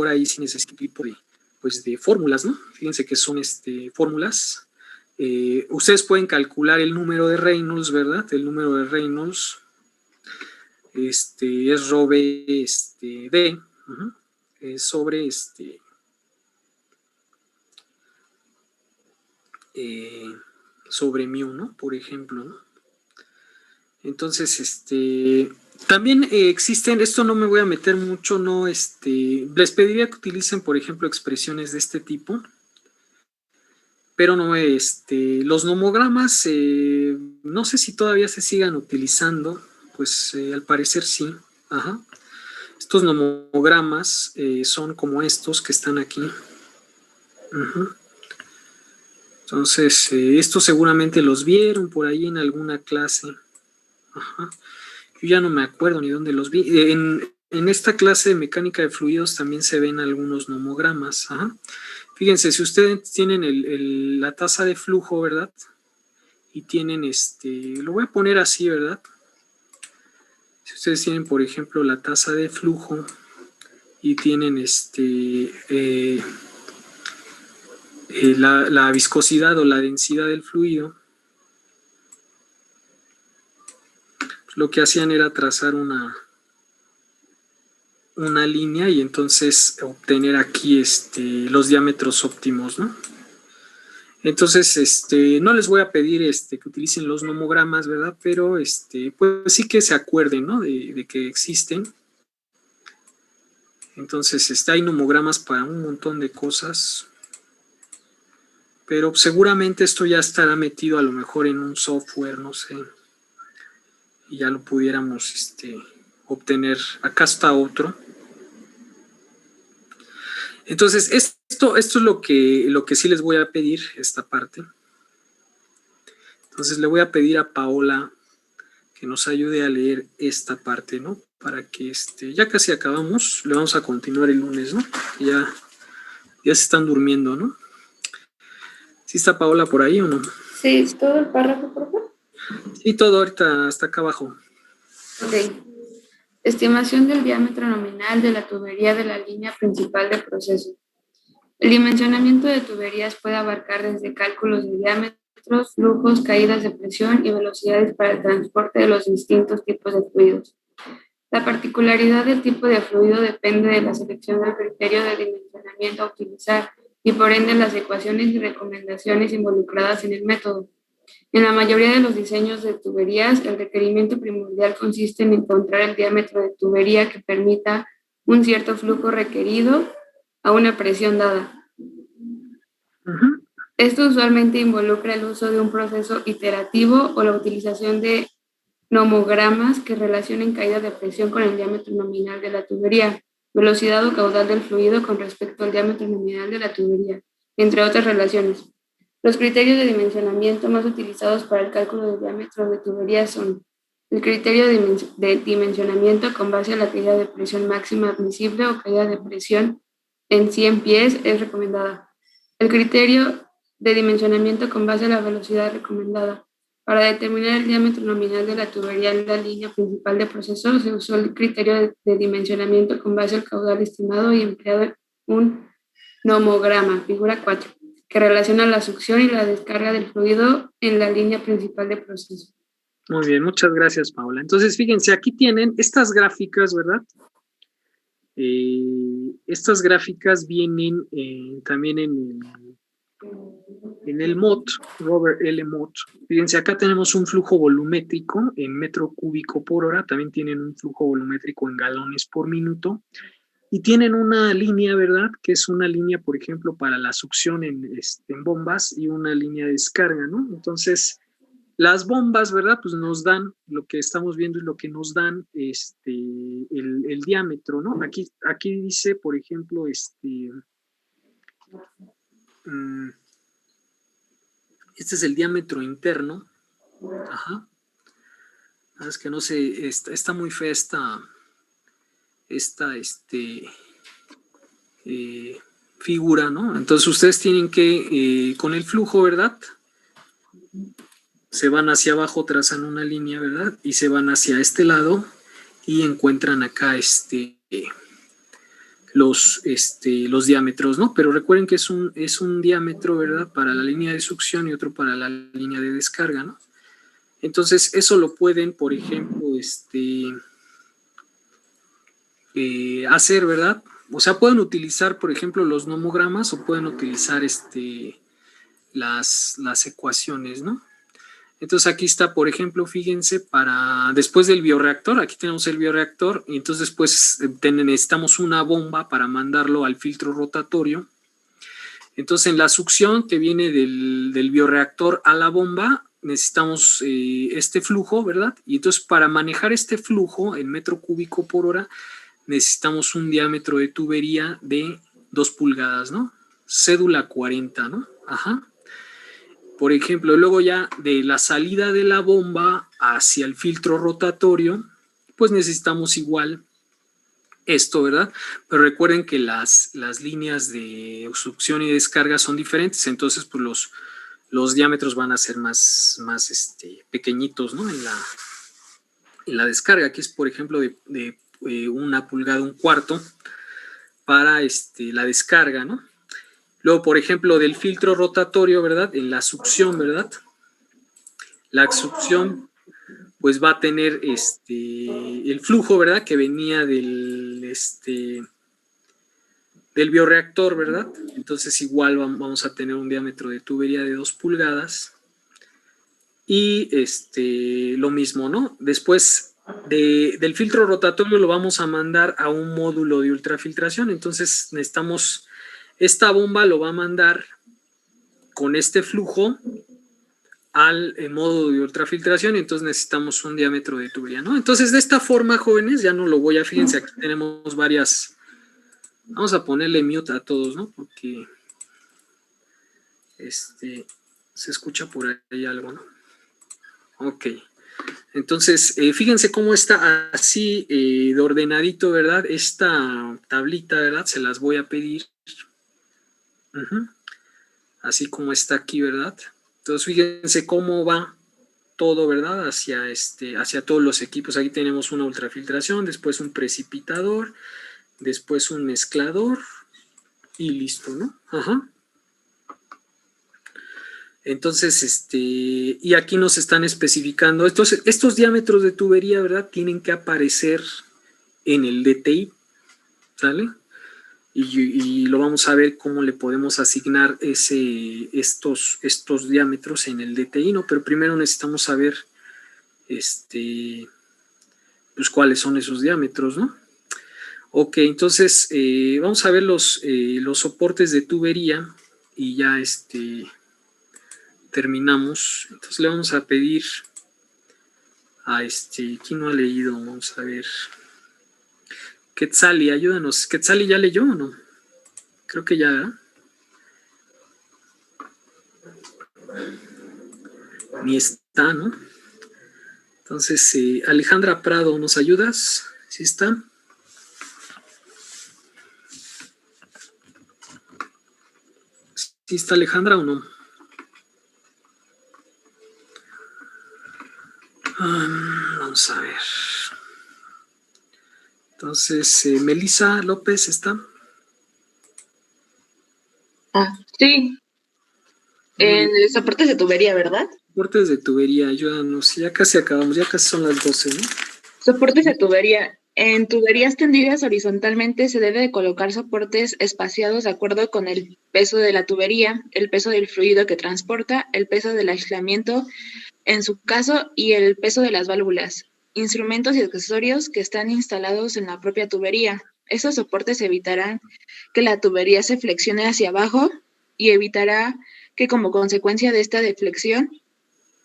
ahí sí necesito tipo de fórmulas, ¿no? Fíjense que son fórmulas. Ustedes pueden calcular el número de Reynolds, ¿verdad? El número de Reynolds es ρB D sobre sobre mu, ¿no? Por ejemplo, ¿no? Entonces, también existen, esto no me voy a meter mucho, no, les pediría que utilicen, por ejemplo, expresiones de este tipo, pero no, los nomogramas, no sé si todavía se sigan utilizando, pues al parecer sí, Estos nomogramas son como estos que están aquí, Entonces, estos seguramente los vieron por ahí en alguna clase. Yo ya no me acuerdo ni dónde los vi. En esta clase de mecánica de fluidos también se ven algunos nomogramas. Fíjense, si ustedes tienen la tasa de flujo, ¿verdad? Y tienen lo voy a poner así, ¿verdad? Si ustedes tienen, por ejemplo, la tasa de flujo y tienen la viscosidad o la densidad del fluido, lo que hacían era trazar una línea y entonces obtener aquí los diámetros óptimos, ¿no? Entonces, no les voy a pedir que utilicen los nomogramas, ¿verdad? Pero pues sí que se acuerden, ¿no? De que existen. Entonces, hay nomogramas para un montón de cosas. Pero seguramente esto ya estará metido a lo mejor en un software, no sé. Y ya lo pudiéramos obtener. Acá está otro. Entonces, esto es lo que sí les voy a pedir, esta parte. Entonces, le voy a pedir a Paola que nos ayude a leer esta parte, ¿no? Para que ya casi acabamos. Le vamos a continuar el lunes, ¿no? Ya se están durmiendo, ¿no? ¿Sí está Paola por ahí o no? Sí, todo el párrafo, por favor. Sí, todo ahorita hasta acá abajo. Ok. Estimación del diámetro nominal de la tubería de la línea principal de proceso. El dimensionamiento de tuberías puede abarcar desde cálculos de diámetros, flujos, caídas de presión y velocidades para el transporte de los distintos tipos de fluidos. La particularidad del tipo de fluido depende de la selección del criterio de dimensionamiento a utilizar y por ende las ecuaciones y recomendaciones involucradas en el método. En la mayoría de los diseños de tuberías, el requerimiento primordial consiste en encontrar el diámetro de tubería que permita un cierto flujo requerido a una presión dada. Esto usualmente involucra el uso de un proceso iterativo o la utilización de nomogramas que relacionen caída de presión con el diámetro nominal de la tubería, velocidad o caudal del fluido con respecto al diámetro nominal de la tubería, entre otras relaciones. Los criterios de dimensionamiento más utilizados para el cálculo del diámetro de tuberías son el criterio de dimensionamiento con base a la caída de presión máxima admisible o caída de presión en 100 pies es recomendada. El criterio de dimensionamiento con base a la velocidad recomendada. Para determinar el diámetro nominal de la tubería en la línea principal de proceso, se usó el criterio de dimensionamiento con base al caudal estimado y empleado un nomograma, figura 4, que relaciona la succión y la descarga del fluido en la línea principal de proceso. Muy bien, muchas gracias, Paola. Entonces, fíjense, aquí tienen estas gráficas, ¿verdad? Estas gráficas vienen también en el MOT, Robert L. Mott. Fíjense, acá tenemos un flujo volumétrico en metro cúbico por hora, también tienen un flujo volumétrico en galones por minuto, y tienen una línea, ¿verdad? Que es una línea, por ejemplo, para la succión en bombas y una línea de descarga, ¿no? Entonces, las bombas, ¿verdad? Pues nos dan, lo que estamos viendo es lo que nos dan el diámetro, ¿no? Aquí dice, por ejemplo, este es el diámetro interno. Ajá. Es que no sé, está muy fea esta figura, ¿no? Entonces ustedes tienen que, con el flujo, ¿verdad? Se van hacia abajo, trazan una línea, ¿verdad? Y se van hacia este lado y encuentran acá los diámetros, ¿no? Pero recuerden que es un diámetro, ¿verdad? Para la línea de succión y otro para la línea de descarga, ¿no? Entonces, eso lo pueden, por ejemplo, hacer, ¿verdad? O sea, pueden utilizar, por ejemplo, los nomogramas o pueden utilizar las ecuaciones, ¿no? Entonces aquí está, por ejemplo, fíjense, después del bioreactor, aquí tenemos el bioreactor, y entonces después necesitamos una bomba para mandarlo al filtro rotatorio. Entonces en la succión que viene del bioreactor a la bomba, necesitamos este flujo, ¿verdad? Y entonces para manejar este flujo en metro cúbico por hora, necesitamos un diámetro de tubería de 2 pulgadas, ¿no? Cédula 40, ¿no? Ajá. Por ejemplo, luego ya de la salida de la bomba hacia el filtro rotatorio, pues necesitamos igual esto, ¿verdad? Pero recuerden que las líneas de succión y descarga son diferentes, entonces pues los diámetros van a ser más pequeñitos, ¿no? En la descarga, aquí es por ejemplo de 1 pulgada, 1/4 para la descarga, ¿no? Luego, por ejemplo, del filtro rotatorio, ¿verdad? En la succión, ¿verdad? La succión pues va a tener el flujo, ¿verdad? Que venía del bioreactor, ¿verdad? Entonces igual vamos a tener un diámetro de tubería de 2 pulgadas. Y lo mismo, ¿no? Después del filtro rotatorio lo vamos a mandar a un módulo de ultrafiltración. Entonces necesitamos, esta bomba lo va a mandar con este flujo al módulo de ultrafiltración, y entonces necesitamos un diámetro de tubería, ¿no? Entonces de esta forma, jóvenes, ya no lo voy a, fíjense, aquí tenemos varias, vamos a ponerle mute a todos, ¿no? Porque se escucha por ahí algo, ¿no? Ok, entonces fíjense cómo está así de ordenadito, ¿verdad? Esta tablita, ¿verdad? Se las voy a pedir. Así como está aquí, ¿verdad? Entonces fíjense cómo va todo, ¿verdad? Hacia todos los equipos. Aquí tenemos una ultrafiltración, después un precipitador, después un mezclador y listo, ¿no? Ajá. Entonces, y aquí nos están especificando, estos diámetros de tubería, ¿verdad? Tienen que aparecer en el DTI, ¿sale? Y lo vamos a ver cómo le podemos asignar estos diámetros en el DTI, ¿no? Pero primero necesitamos saber, pues cuáles son esos diámetros, ¿no? Ok, entonces, vamos a ver los soportes de tubería y ya, terminamos. Entonces le vamos a pedir a ¿quién no ha leído? Vamos a ver. Quetzali, ayúdanos. ¿Quetzali ya leyó o no? Creo que ya, ¿verdad? Ni está, ¿no? Entonces, Alejandra Prado, ¿nos ayudas? ¿Sí está? ¿Sí está Alejandra o no? Vamos a ver. Entonces, Melissa López, ¿está? Sí. En soportes de tubería, ¿verdad? Soportes de tubería, ayúdanos. Ya casi acabamos, ya casi son las 12, ¿no? Soportes de tubería. En tuberías tendidas horizontalmente se debe de colocar soportes espaciados de acuerdo con el peso de la tubería, el peso del fluido que transporta, el peso del aislamiento, en su caso, y el peso de las válvulas, instrumentos y accesorios que están instalados en la propia tubería. Estos soportes evitarán que la tubería se flexione hacia abajo y evitará que como consecuencia de esta deflexión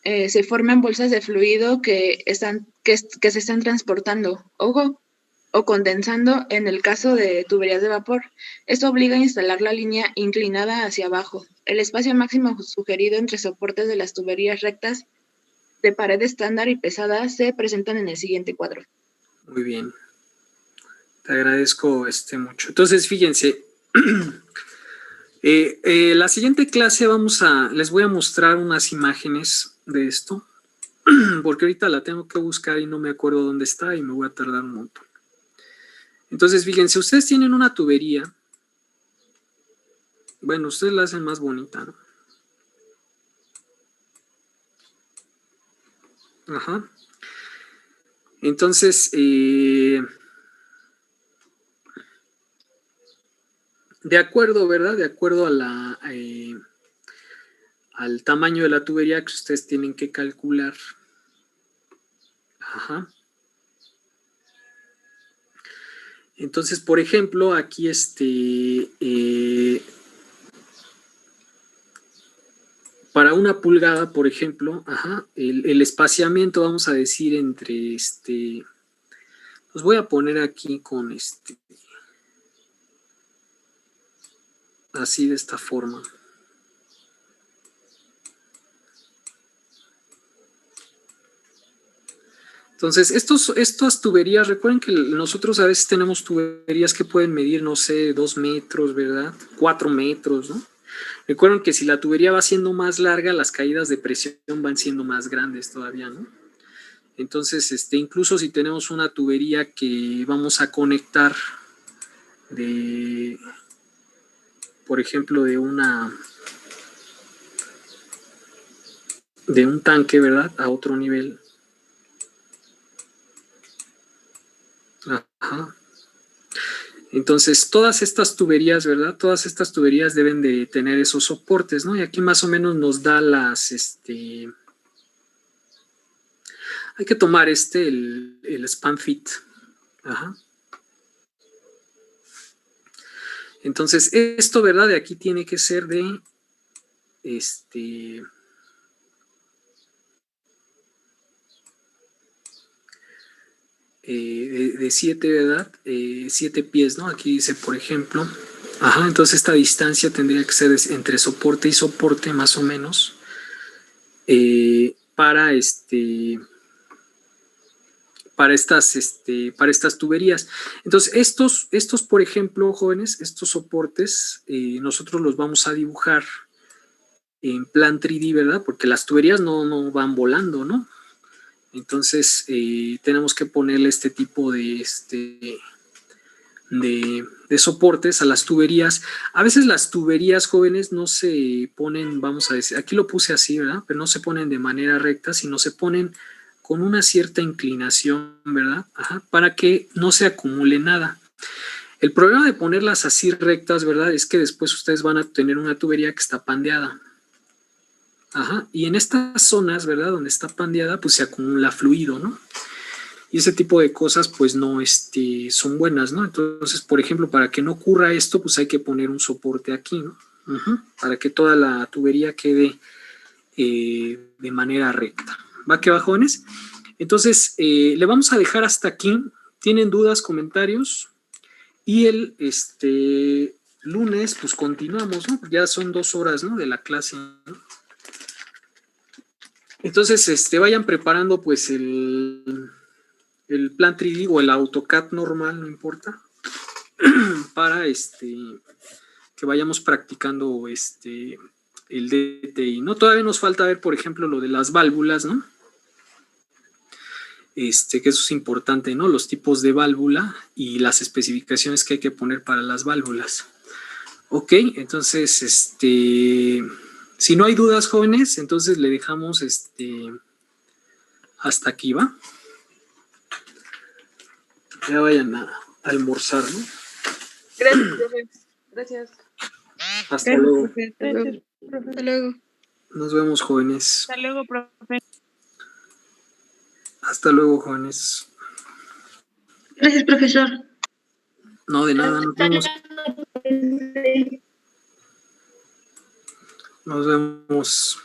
se formen bolsas de fluido que se están transportando, o condensando en el caso de tuberías de vapor. Esto obliga a instalar la línea inclinada hacia abajo. El espacio máximo sugerido entre soportes de las tuberías rectas de pared estándar y pesada se presentan en el siguiente cuadro. Muy bien. Te agradezco mucho. Entonces, fíjense, la siguiente clase les voy a mostrar unas imágenes de esto, porque ahorita la tengo que buscar y no me acuerdo dónde está y me voy a tardar un montón. Entonces, fíjense, ustedes tienen una tubería. Bueno, ustedes la hacen más bonita, ¿no? Ajá. Entonces, de acuerdo, ¿verdad? De acuerdo a al tamaño de la tubería que ustedes tienen que calcular. Ajá. Entonces, por ejemplo, aquí para 1 pulgada, por ejemplo, ajá, el espaciamiento, vamos a decir, entre los voy a poner aquí con así de esta forma. Entonces, estas tuberías, recuerden que nosotros a veces tenemos tuberías que pueden medir, no sé, 2 metros, ¿verdad? 4 metros, ¿no? Recuerden que si la tubería va siendo más larga, las caídas de presión van siendo más grandes todavía, ¿no? Entonces, incluso si tenemos una tubería que vamos a conectar por ejemplo, de un tanque, ¿verdad? A otro nivel. Entonces, todas estas tuberías, ¿verdad? Todas estas tuberías deben de tener esos soportes, ¿no? Y aquí más o menos nos da las, hay que tomar el span fit. Ajá. Entonces, esto, ¿verdad? De aquí tiene que ser de, de 7, ¿verdad? 7 pies, ¿no? Aquí dice, por ejemplo, ajá, entonces esta distancia tendría que ser entre soporte y soporte, más o menos, para estas tuberías. Entonces, estos, por ejemplo, jóvenes, estos soportes, nosotros los vamos a dibujar en plan 3D, ¿verdad? Porque las tuberías no van volando, ¿no? Entonces, tenemos que ponerle este tipo de soportes a las tuberías. A veces las tuberías, jóvenes, no se ponen, vamos a decir, aquí lo puse así, ¿verdad? Pero no se ponen de manera recta, sino se ponen con una cierta inclinación, ¿verdad? Ajá, para que no se acumule nada. El problema de ponerlas así rectas, ¿verdad? Es que después ustedes van a tener una tubería que está pandeada. Ajá, y en estas zonas, ¿verdad? Donde está pandeada, pues se acumula fluido, ¿no? Y ese tipo de cosas, pues no son buenas, ¿no? Entonces, por ejemplo, para que no ocurra esto, pues hay que poner un soporte aquí, ¿no? Para que toda la tubería quede de manera recta. ¿Va que va, jóvenes? Entonces, le vamos a dejar hasta aquí. ¿Tienen dudas, comentarios? Y el lunes, pues continuamos, ¿no? Ya son 2 horas, ¿no? De la clase, ¿no? Entonces, vayan preparando, pues, el plan 3D o el AutoCAD normal, no importa, para que vayamos practicando el DTI, ¿no? Todavía nos falta ver, por ejemplo, lo de las válvulas, ¿no? Que eso es importante, ¿no? Los tipos de válvula y las especificaciones que hay que poner para las válvulas. Ok, entonces, si no hay dudas, jóvenes, entonces le dejamos hasta aquí, ¿va? Ya vayan a almorzar, ¿no? Gracias, profe. Gracias. Hasta luego. Profe. Hasta luego. Nos vemos, jóvenes. Hasta luego, profe. Hasta luego, jóvenes. Gracias, profesor. No, de nada, nos vemos. Nos vemos.